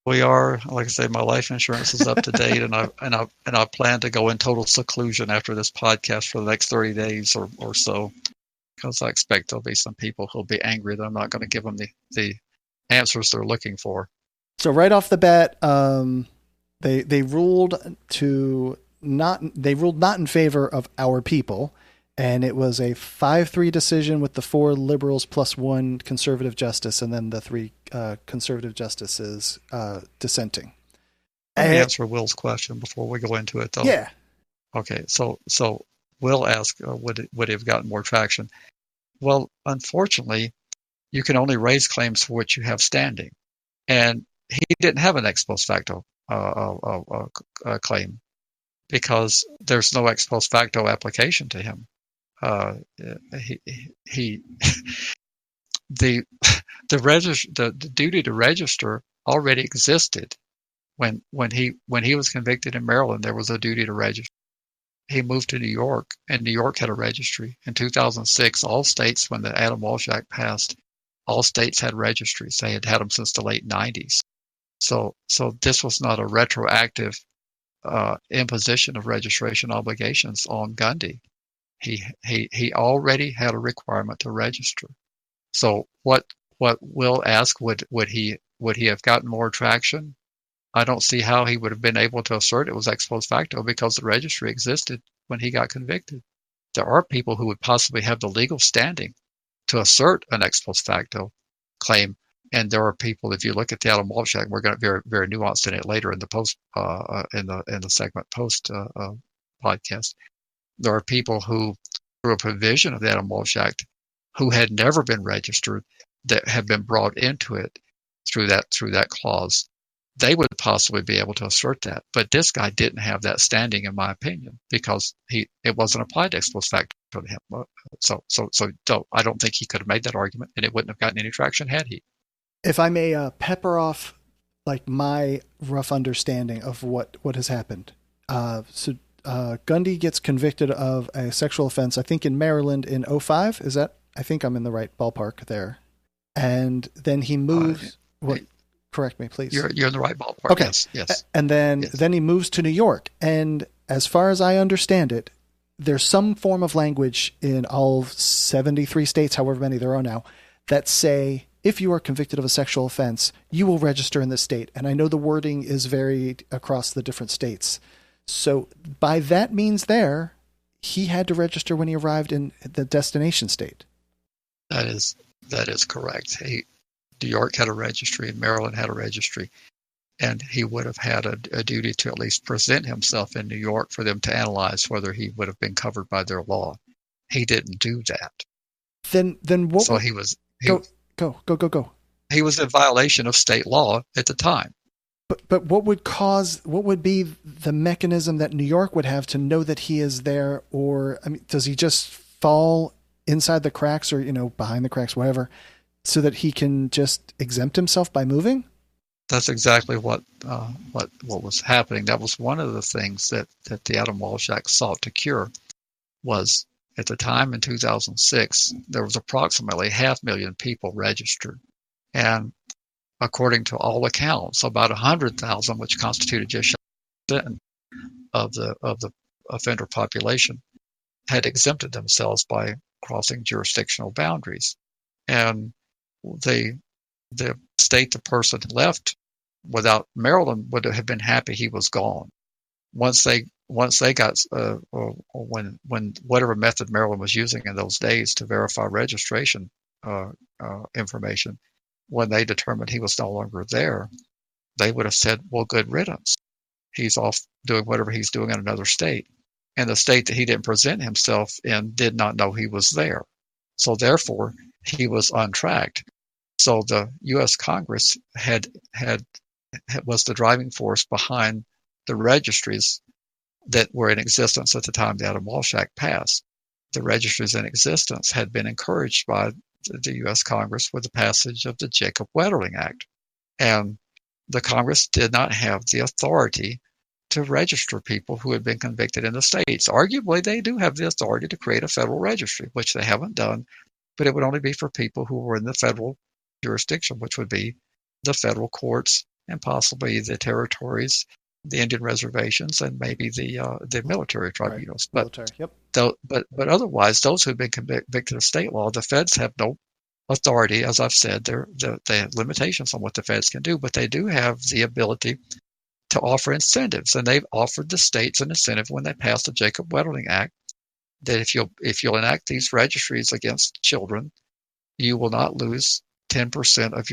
We are. Like I say, my life insurance is up to date, and I plan to go in total seclusion after this podcast for the next 30 days or so, because I expect there'll be some people who'll be angry that I'm not going to give them the answers they're looking for. So right off the bat, they ruled not in favor of our people, and it was a 5-3 decision with the 4 liberals plus 1 conservative justice, and then the 3 conservative justices dissenting. Let me answer Will's question before we go into it, though. Yeah. Okay. So Will asked, would it have gotten more traction? Well, unfortunately, you can only raise claims for which you have standing. And he didn't have an ex post facto claim because there's no ex post facto application to him. The duty to register already existed when he was convicted in Maryland. There was a duty to register. He moved to New York, and New York had a registry. In 2006, all states, when the Adam Walsh Act passed, all states had registries. They had them since the late 90s. So this was not a retroactive imposition of registration obligations on Gundy. He already had a requirement to register. So what Will ask, would he have gotten more traction? I don't see how he would have been able to assert it was ex post facto because the registry existed when he got convicted. There are people who would possibly have the legal standing to assert an ex post facto claim, and there are people. If you look at the Adam Walsh Act, we're going to be very, very nuanced in it later in the post in the segment post podcast. There are people who, through a provision of the Adam Walsh Act, who had never been registered, that have been brought into it through that clause. They would possibly be able to assert that, but this guy didn't have that standing, in my opinion, because it wasn't applied ex post facto to him. So I don't think he could have made that argument, and it wouldn't have gotten any traction had he. If I may pepper off like my rough understanding of what has happened. So Gundy gets convicted of a sexual offense, I think in Maryland in 2005. Is that? I think I'm in the right ballpark there. And then he moves. What? Correct me, please. You're in the right ballpark. Okay. Yes. And then he moves to New York. And as far as I understand it, there's some form of language in all 73 states, however many there are now, that say if you are convicted of a sexual offense, you will register in the state. And I know the wording is varied across the different states. So by that means he had to register when he arrived in the destination state. That is correct. New York had a registry and Maryland had a registry, and he would have had a duty to at least present himself in New York for them to analyze whether he would have been covered by their law. He didn't do that. Then what? So he was go. He was in violation of state law at the time. But what would be the mechanism that New York would have to know that he is there? Or, I mean, does he just fall inside the cracks or, behind the cracks, whatever, so that he can just exempt himself by moving? That's exactly what was happening. That was one of the things that the Adam Walsh Act sought to cure. Was at the time in 2006, there was approximately 500,000 people registered, and according to all accounts, about 100,000, which constituted just 10% of the offender population, had exempted themselves by crossing jurisdictional boundaries. And the state the person left without, Maryland would have been happy he was gone. Once they got when whatever method Maryland was using in those days to verify registration information, when they determined he was no longer there, they would have said, well, good riddance. He's off doing whatever he's doing in another state. And the state that he didn't present himself in did not know he was there. So therefore, he was untracked. So the U.S. Congress was the driving force behind the registries that were in existence at the time the Adam Walsh Act passed. The registries in existence had been encouraged by the U.S. Congress with the passage of the Jacob Wetterling Act. And the Congress did not have the authority to register people who had been convicted in the states. Arguably, they do have the authority to create a federal registry, which they haven't done, but it would only be for people who were in the federal jurisdiction, which would be the federal courts and possibly the territories, the Indian reservations, and maybe the military tribunals. Right. Military, yep. But otherwise, those who have been convicted of state law, the feds have no authority. As I've said, they have limitations on what the feds can do, but they do have the ability to offer incentives, and they've offered the states an incentive when they passed the Jacob Wetterling Act that if you'll enact these registries against children, you will not lose 10% of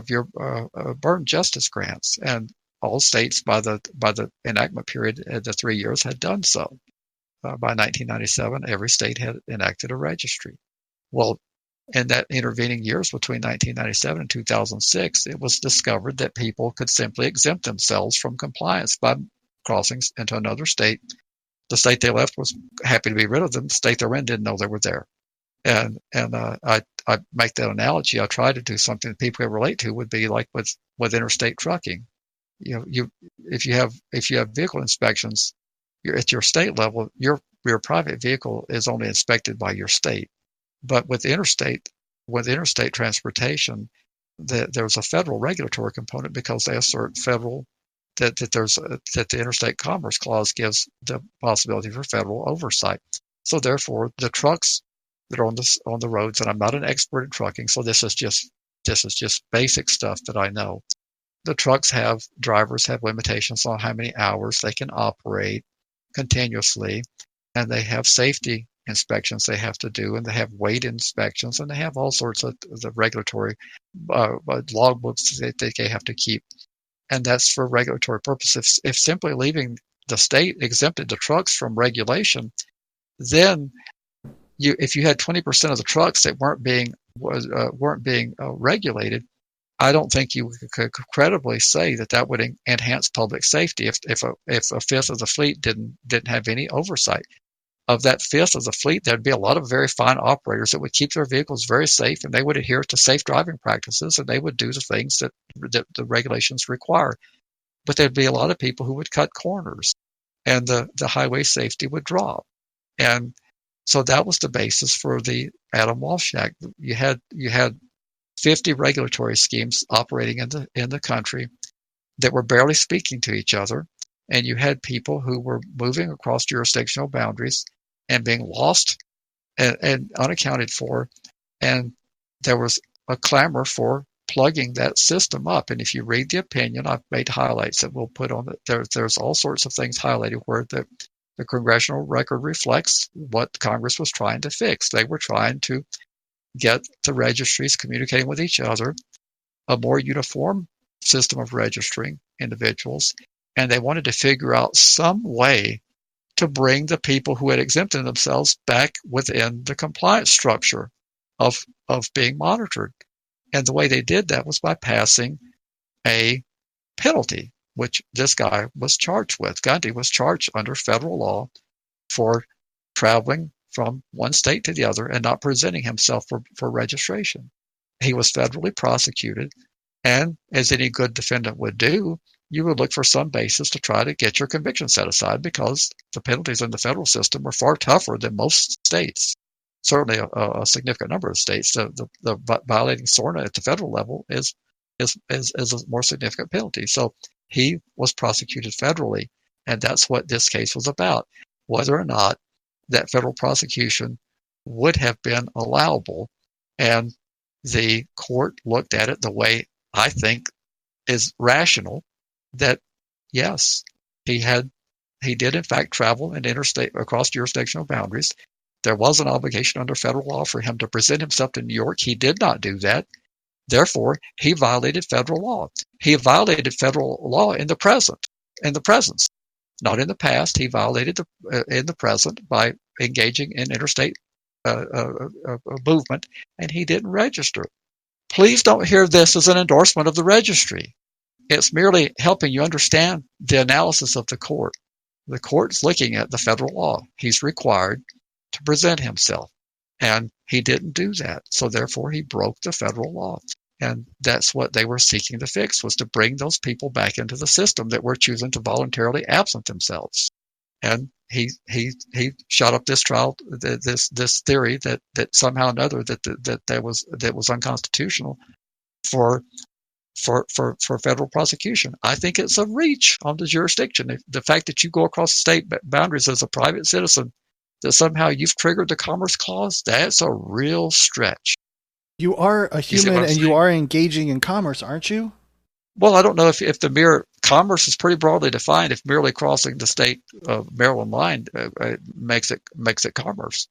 your burn justice grants. And all states by the enactment period, the 3 years, had done so. By 1997, every state had enacted a registry. Well, in that intervening years between 1997 and 2006, it was discovered that people could simply exempt themselves from compliance by crossing into another state. The state they left was happy to be rid of them. The state they're in didn't know they were there. And I make that analogy. I try to do something that people can relate to, would be like with interstate trucking. If you have vehicle inspections, at your state level, your private vehicle is only inspected by your state. But with interstate transportation, there's a federal regulatory component because they assert that the Interstate Commerce Clause gives the possibility for federal oversight. So therefore, the trucks that are on the roads, and I'm not an expert in trucking, so this is just basic stuff that I know. The drivers have limitations on how many hours they can operate continuously, and they have safety inspections they have to do, and they have weight inspections, and they have all sorts of the regulatory logbooks that they have to keep. And that's for regulatory purposes. If simply leaving the state exempted the trucks from regulation, then if you had 20% of the trucks that weren't being regulated, I don't think you could credibly say that would enhance public safety if a fifth of the fleet didn't have any oversight. Of that fifth of the fleet, there'd be a lot of very fine operators that would keep their vehicles very safe, and they would adhere to safe driving practices, and they would do the things that the regulations require. But there'd be a lot of people who would cut corners. and the highway safety would drop. And so that was the basis for the Adam Walsh Act. You had 50 regulatory schemes operating in the country that were barely speaking to each other, and you had people who were moving across jurisdictional boundaries and being lost and unaccounted for, and there was a clamor for plugging that system up. And if you read the opinion, I've made highlights that we'll put on it. There's all sorts of things highlighted where the congressional record reflects what Congress was trying to fix. They were trying to get the registries communicating with each other, a more uniform system of registering individuals, and they wanted to figure out some way to bring the people who had exempted themselves back within the compliance structure of being monitored. And the way they did that was by passing a penalty, which this guy was charged with. Gundy was charged under federal law for traveling from one state to the other and not presenting himself for registration. He was federally prosecuted, and as any good defendant would do, you would look for some basis to try to get your conviction set aside, because the penalties in the federal system are far tougher than most states. Certainly a significant number of states. The violating SORNA at the federal level is a more significant penalty. So he was prosecuted federally, and that's what this case was about, whether or not that federal prosecution would have been allowable. And the court looked at it the way I think is rational, that yes, he did in fact travel and interstate across jurisdictional boundaries. There was an obligation under federal law for him to present himself to New York. He did not do that. Therefore, he violated federal law. He violated federal law in the present, not in the past. He violated in the present by engaging in interstate movement, and he didn't register. Please don't hear this as an endorsement of the registry. It's merely helping you understand the analysis of the court. The court's looking at the federal law. He's required to present himself, and he didn't do that. So therefore, he broke the federal law. And that's what they were seeking to fix, was to bring those people back into the system that were choosing to voluntarily absent themselves. And he shot up this trial, this theory that somehow or another that was unconstitutional for federal prosecution. I think it's a reach on the jurisdiction. The fact that you go across state boundaries as a private citizen, that somehow you've triggered the Commerce Clause, that's a real stretch. You are a human and you are engaging in commerce, aren't you? Well, I don't know if the mere commerce is pretty broadly defined. If merely crossing the state of Maryland line makes it commerce,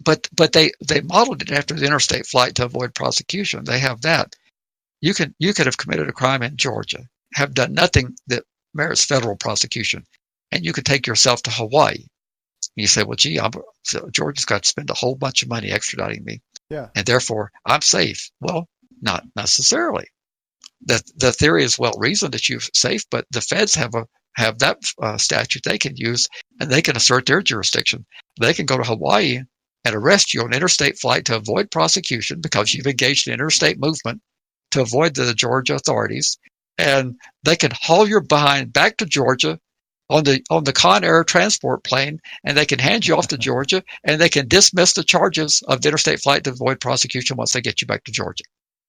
but they modeled it after the interstate flight to avoid prosecution. They have that. You could have committed a crime in Georgia, have done nothing that merits federal prosecution, and you could take yourself to Hawaii. You say, well, gee, Georgia's got to spend a whole bunch of money extraditing me, and therefore I'm safe. Well, not necessarily. The theory is well reasoned that you're safe, but the feds have that statute they can use, and they can assert their jurisdiction. They can go to Hawaii and arrest you on an interstate flight to avoid prosecution because you've engaged in interstate movement to avoid the Georgia authorities, and they can haul your behind back to Georgia on the Con Air transport plane, and they can hand you off to Georgia, and they can dismiss the charges of the interstate flight to avoid prosecution once they get you back to Georgia.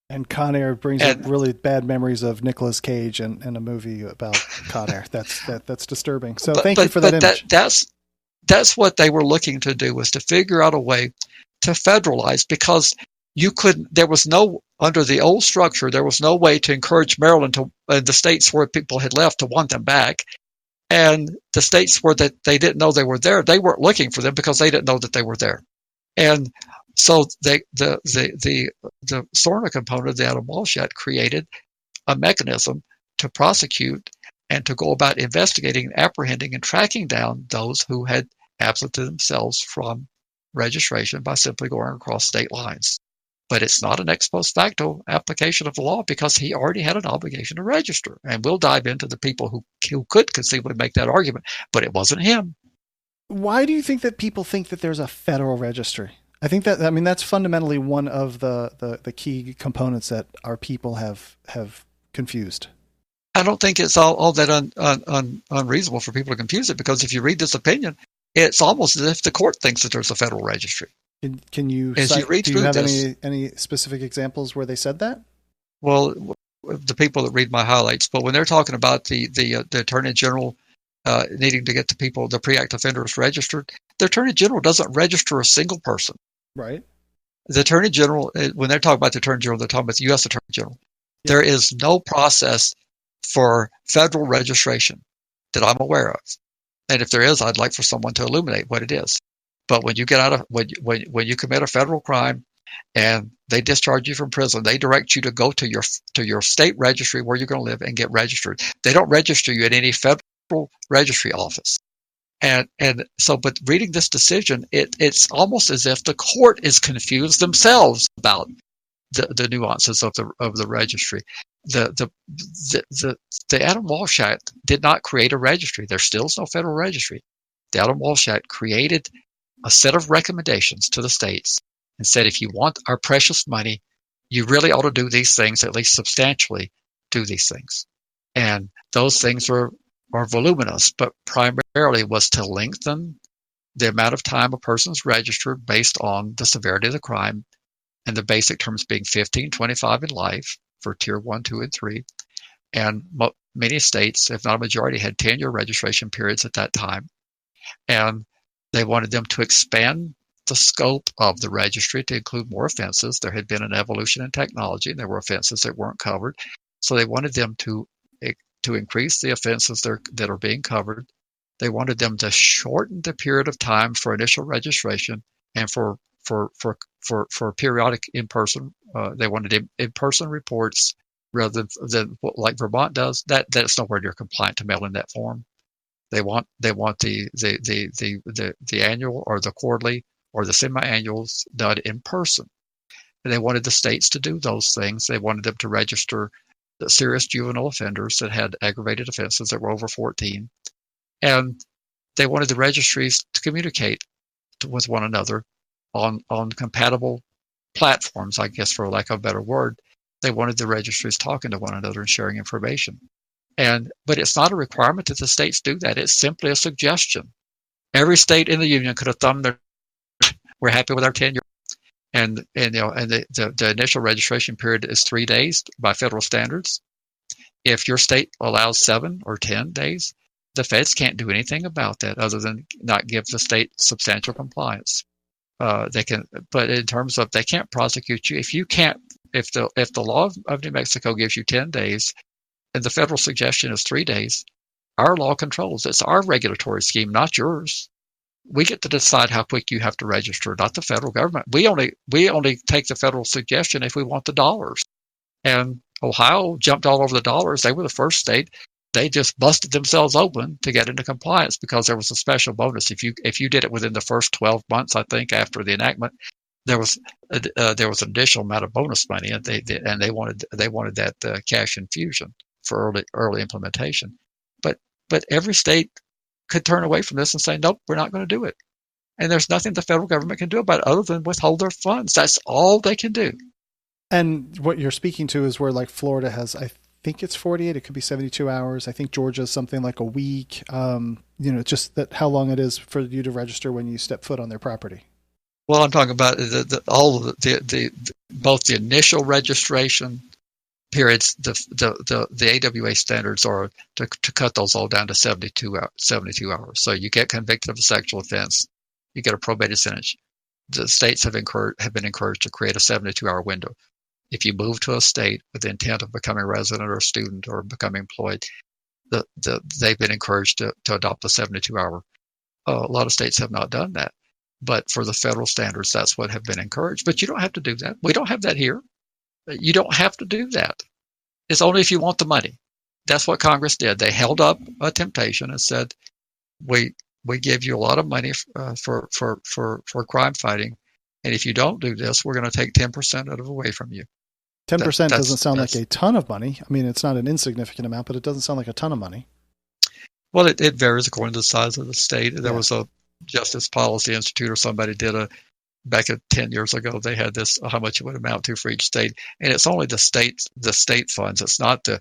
And Con Air brings up really bad memories of Nicolas Cage and a movie about Con Air. That's disturbing. So thank you for that image. That's what they were looking to do, was to figure out a way to federalize, because you couldn't. There was no, under the old structure, there was no way to encourage Maryland to the states where people had left to want them back, and the states where that they didn't know they were there, they weren't looking for them because they didn't know that they were there, and so the SORNA component of the Adam Walsh Act created a mechanism to prosecute and to go about investigating, apprehending, and tracking down those who had absented themselves from registration by simply going across state lines. But it's not an ex post facto application of the law, because he already had an obligation to register. And we'll dive into the people who could conceivably make that argument, but it wasn't him. Why do you think that people think that there's a federal registry? I think that's fundamentally one of the key components that our people have confused. I don't think it's all that unreasonable for people to confuse it, because if you read this opinion, it's almost as if the court thinks that there's a federal registry. Can you cite, do you have any specific examples where they said that? Well, the people that read my highlights, but when they're talking about the Attorney General needing to get the pre-act offenders registered, the Attorney General doesn't register a single person. Right. The Attorney General, when they're talking about the Attorney General, they're talking about the U.S. Attorney General. Yeah. There is no process for federal registration that I'm aware of. And if there is, I'd like for someone to illuminate what it is. But when you get out of when you commit a federal crime and they discharge you from prison, they direct you to go to your state registry where you're going to live and get registered. They don't register you at any federal registry office. And so, but reading this decision, it's almost as if the court is confused themselves about the nuances of the registry. The Adam Walsh Act did not create a registry. There still is no federal registry. The Adam Walsh Act created a set of recommendations to the states and said, if you want our precious money, you really ought to do these things, at least substantially do these things. And those things are voluminous, but primarily was to lengthen the amount of time a person's registered based on the severity of the crime, and the basic terms being 15, 25, and life for tier 1, 2, and 3. And many states, if not a majority, had 10-year registration periods at that time. And they wanted them to expand the scope of the registry to include more offenses. There had been an evolution in technology, and there were offenses that weren't covered. So they wanted them to increase the offenses that are being covered. They wanted them to shorten the period of time for initial registration and for periodic in-person. They wanted in-person reports rather than like Vermont does. That's nowhere near compliant to mail in that form. They want the annual or the quarterly or the semi-annuals done in person. And they wanted the states to do those things. They wanted them to register the serious juvenile offenders that had aggravated offenses that were over 14. And they wanted the registries to communicate with one another on compatible platforms, I guess, for lack of a better word. They wanted the registries talking to one another and sharing information. But it's not a requirement that the states do that. It's simply a suggestion. Every state in the union could have thumbed their, we're happy with our 10-year. And the initial registration period is 3 days by federal standards. If your state allows 7 or 10 days, the feds can't do anything about that other than not give the state substantial compliance. They can, but in terms of they can't prosecute you if you can't. If the law of New Mexico gives you 10 days, and the federal suggestion is 3 days, our law controls. It's our regulatory scheme, not yours. We get to decide how quick you have to register, not the federal government. We only take the federal suggestion if we want the dollars. And Ohio jumped all over the dollars. They were the first state. They just busted themselves open to get into compliance because there was a special bonus. If you did it within the first 12 months, I think, after the enactment, there was an additional amount of bonus money, and they wanted that cash infusion for early implementation. But every state could turn away from this and say, nope, we're not going to do it. And there's nothing the federal government can do about it other than withhold their funds. That's all they can do. And what you're speaking to is where, like, Florida has, I think it's 48. It could be 72 hours. I think Georgia is something like a week. Just that how long it is for you to register when you step foot on their property. Well, I'm talking about both the initial registration periods. The AWA standards are to cut those all down to 72 hours. So you get convicted of a sexual offense, you get a probated sentence. The states have been encouraged to create a 72-hour window. If you move to a state with the intent of becoming a resident or a student or becoming employed, they've been encouraged to adopt a 72-hour. A lot of states have not done that. But for the federal standards, that's what have been encouraged. But you don't have to do that. We don't have that here. You don't have to do that. It's only if you want the money. That's what Congress did. They held up a temptation and said, we give you a lot of money for crime fighting. And if you don't do this, we're going to take 10% of it away from you. 10% doesn't sound like a ton of money. I mean, it's not an insignificant amount, but it doesn't sound like a ton of money. Well, it varies according to the size of the state. There was a Justice Policy Institute or somebody did back 10 years ago, they had this, how much it would amount to for each state. And it's only the state funds. It's not the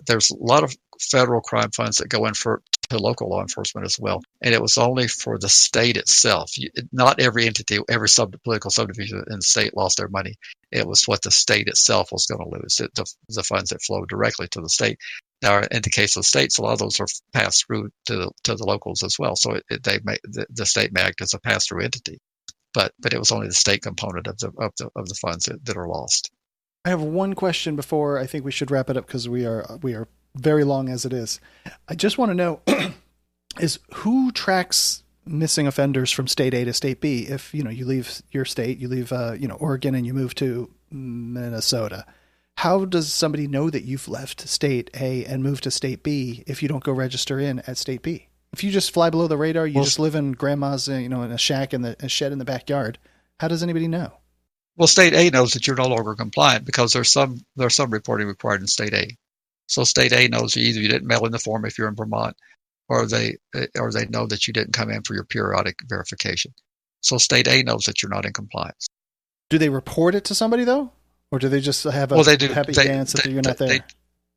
there's a lot of federal crime funds that go in to local law enforcement as well, and it was only for the state itself. Not every entity, every political subdivision in the state lost their money. It was what the state itself was going to lose. The funds that flowed directly to the state. Now, in the case of the states, a lot of those are passed through to the locals as well. So the state may act as a pass-through entity, but it was only the state component of the funds that are lost. I have one question before I think we should wrap it up, because we are very long as it is. I just want to know is who tracks missing offenders from state A to state B? If you leave your state, you leave Oregon, and you move to Minnesota. How does somebody know that you've left state A and moved to state B if you don't go register in at state B? If you just fly below the radar, you just live in grandma's, in a shack in a shed in the backyard, how does anybody know? Well, state A knows that you're no longer compliant because there's some reporting required in state A. So state A knows either you didn't mail in the form if you're in Vermont, or they know that you didn't come in for your periodic verification. So state A knows that you're not in compliance. Do they report it to somebody though? Or do they just have a happy dance that you're not there?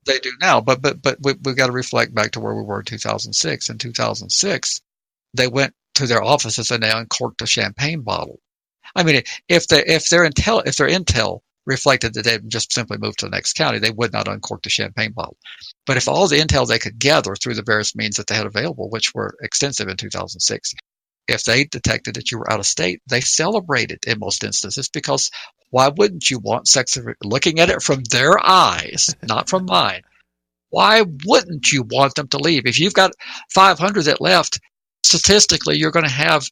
They do now, but we've got to reflect back to where we were in 2006. In 2006, they went to their offices and they uncorked a champagne bottle. I mean, if their intel reflected that they'd just simply moved to the next county, they would not uncork the champagne bottle. But if all the intel they could gather through the various means that they had available, which were extensive in 2006, if they detected that you were out of state, they celebrated in most instances, because why wouldn't you want looking at it from their eyes, not from mine? Why wouldn't you want them to leave? If you've got 500 that left, statistically, you're going to have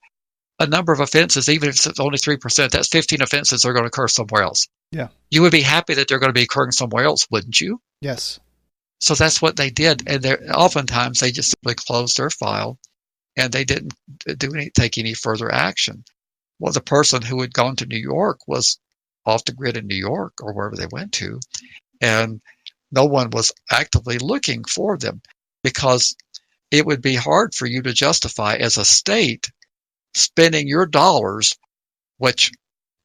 a number of offenses, even if it's only 3%. That's 15 offenses that are going to occur somewhere else. Yeah. You would be happy that they're going to be occurring somewhere else, wouldn't you? Yes. So that's what they did. And oftentimes they just simply closed their file and they didn't take any further action. Well, the person who had gone to New York was off the grid in New York or wherever they went to, and no one was actively looking for them, because it would be hard for you to justify as a state spending your dollars, which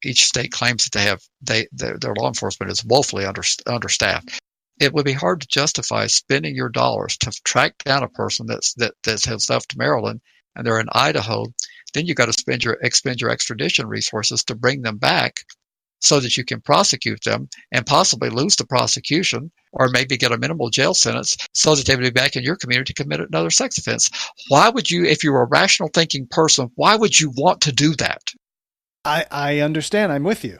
each state claims that they have, their law enforcement is woefully understaffed. It would be hard to justify spending your dollars to track down a person that has left Maryland and they're in Idaho. Then you got to expend your extradition resources to bring them back so that you can prosecute them and possibly lose the prosecution, or maybe get a minimal jail sentence so that they would be back in your community to commit another sex offense. Why would you, if you were a rational thinking person, why would you want to do that? I understand. I'm with you.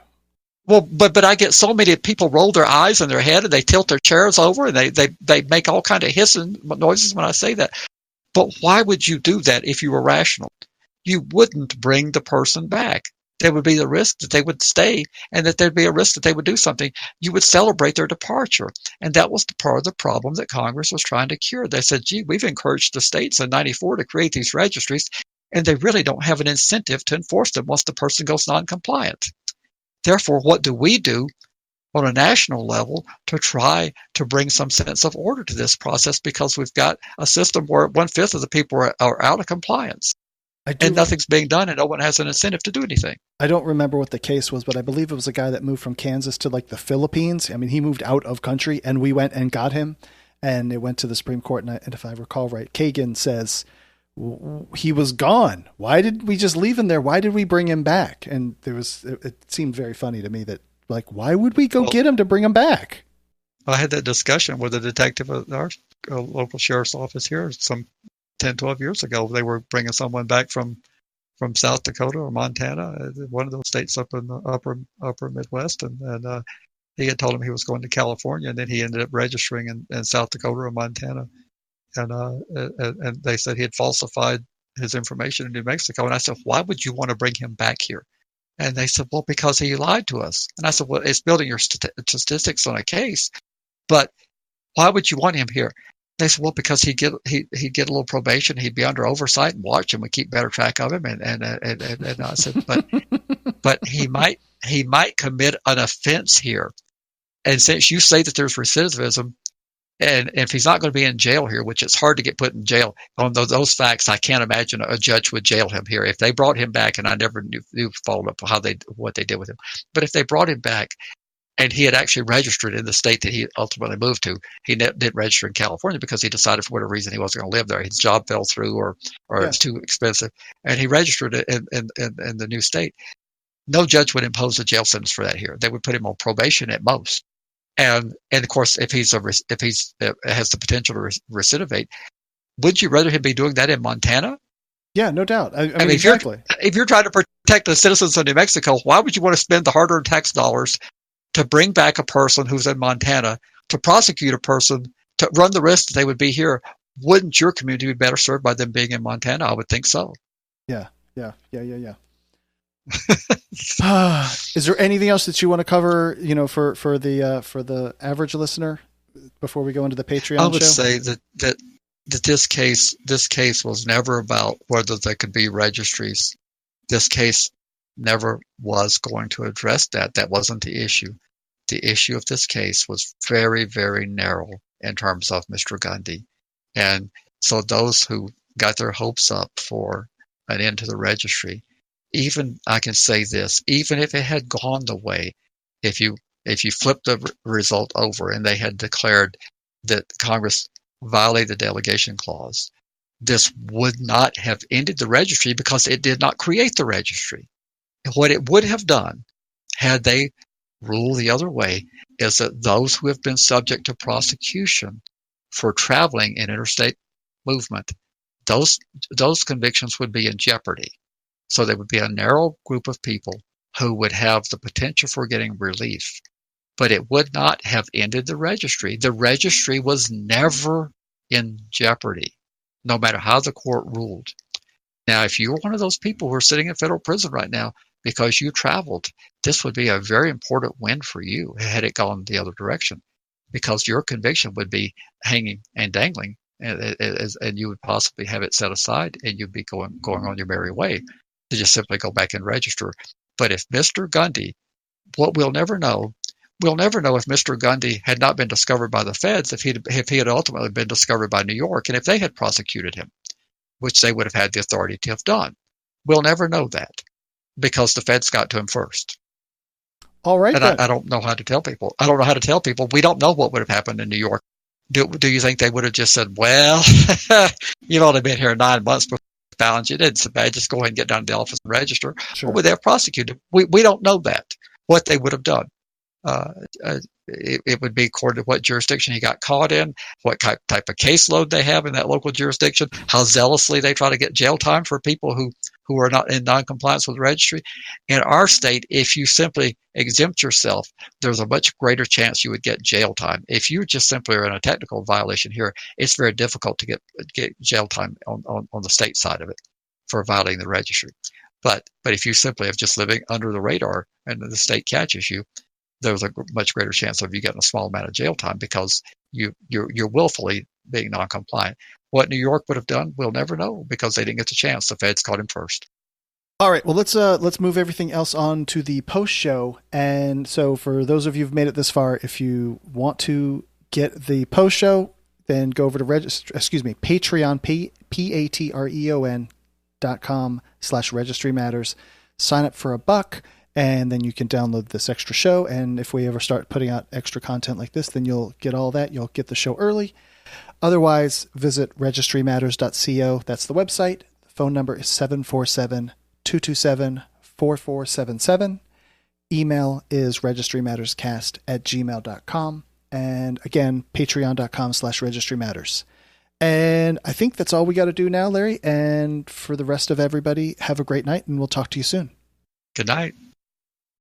Well, but I get so many people roll their eyes in their head and they tilt their chairs over and they make all kind of hissing noises when I say that. But why would you do that if you were rational? You wouldn't bring the person back. There would be the risk that they would stay and that there'd be a risk that they would do something. You would celebrate their departure. And that was the part of the problem that Congress was trying to cure. They said, gee, we've encouraged the states in 94 to create these registries, and they really don't have an incentive to enforce them once the person goes non-compliant. Therefore, what do we do on a national level to try to bring some sense of order to this process? Because we've got a system where 1/5 of the people are out of compliance. And nothing's being done, and no one has an incentive to do anything. I don't remember what the case was, but I believe it was a guy that moved from Kansas to like the Philippines. I mean, he moved out of country, and we went and got him, and it went to the Supreme Court. And if I recall right, Kagan says he was gone. Why did we just leave him there? Why did we bring him back? And it seemed very funny to me that, like, why would we go get him to bring him back? I had that discussion with a detective at our local sheriff's office here some 10, 12 years ago. They were bringing someone back from South Dakota or Montana, one of those states up in the upper Midwest, and he had told him he was going to California, and then he ended up registering in South Dakota or Montana, and they said he had falsified his information in New Mexico. And I said, why would you want to bring him back here? And they said, well, because he lied to us. And I said, well, it's building your statistics on a case, but why would you want him here? They said, well, because he'd get a little probation, he'd be under oversight and watch, and we keep better track of him. And I said, but he might commit an offense here. And since you say that there's recidivism, and if he's not going to be in jail here, which it's hard to get put in jail on those facts, I can't imagine a judge would jail him here. If they brought him back, and I never knew followed up what they did with him, but if they brought him back And he had actually registered in the state that he ultimately moved to. He didn't register in California because he decided for whatever reason he wasn't going to live there. His job fell through or it's too expensive. And he registered in the new state. No judge would impose a jail sentence for that here. They would put him on probation at most. And of course, if he has the potential to recidivate, would you rather him be doing that in Montana? Yeah, no doubt. I mean, exactly. If you're trying to protect the citizens of New Mexico, why would you want to spend the hard-earned tax dollars to bring back a person who's in Montana, to prosecute a person, to run the risk that they would be here? Wouldn't your community be better served by them being in Montana? I would think so. Yeah. Is there anything else that you want to cover, for the average listener before we go into the Patreon show? I would say that this case was never about whether there could be registries. This case never was going to address that. That wasn't the issue. The issue of this case was very, very narrow in terms of Mr. Gundy. And so those who got their hopes up for an end to the registry, even I can say this, even if it had gone the way, if you flip the result over and they had declared that Congress violated the delegation clause, this would not have ended the registry because it did not create the registry. What it would have done, had they ruled the other way, is that those who have been subject to prosecution for traveling in interstate movement, those convictions would be in jeopardy. So there would be a narrow group of people who would have the potential for getting relief, but it would not have ended the registry. The registry was never in jeopardy, no matter how the court ruled. Now, if you're one of those people who are sitting in federal prison right now because you traveled, this would be a very important win for you had it gone the other direction, because your conviction would be hanging and dangling, and you would possibly have it set aside, and you'd be going on your merry way to just simply go back and register. But if Mr. Gundy, what we'll never know if Mr. Gundy had not been discovered by the feds, if he had ultimately been discovered by New York, and if they had prosecuted him, which they would have had the authority to have done. We'll never know that because the feds got to him first. All right. And I don't know how to tell people. We don't know what would have happened in New York. Do you think they would have just said, well, you've only been here 9 months before we found you. It isn't so bad. Just go ahead and get down to the office and register. Sure. Or would they have prosecuted? We don't know that, what they would have done. It would be according to what jurisdiction he got caught in, what type of caseload they have in that local jurisdiction, how zealously they try to get jail time for people who are not in non-compliance with the registry. In our state, if you simply exempt yourself, there's a much greater chance you would get jail time. If you just simply are in a technical violation here, it's very difficult to get jail time on the state side of it for violating the registry. But if you simply have just living under the radar and the state catches you, there's a much greater chance of you getting a small amount of jail time because you're willfully being non-compliant. What New York would have done, we'll never know because they didn't get the chance. The feds caught him first. All right. Well, let's move everything else on to the post show. And so for those of you who've made it this far, if you want to get the post show, then go over to Patreon, patreon.com/registry matters. Sign up for $1. And then you can download this extra show. And if we ever start putting out extra content like this, then you'll get all that. You'll get the show early. Otherwise, visit registrymatters.co. That's the website. The phone number is 747-227-4477. Email is registrymatterscast@gmail.com. And again, patreon.com/registrymatters. And I think that's all we got to do now, Larry. And for the rest of everybody, have a great night, and we'll talk to you soon. Good night.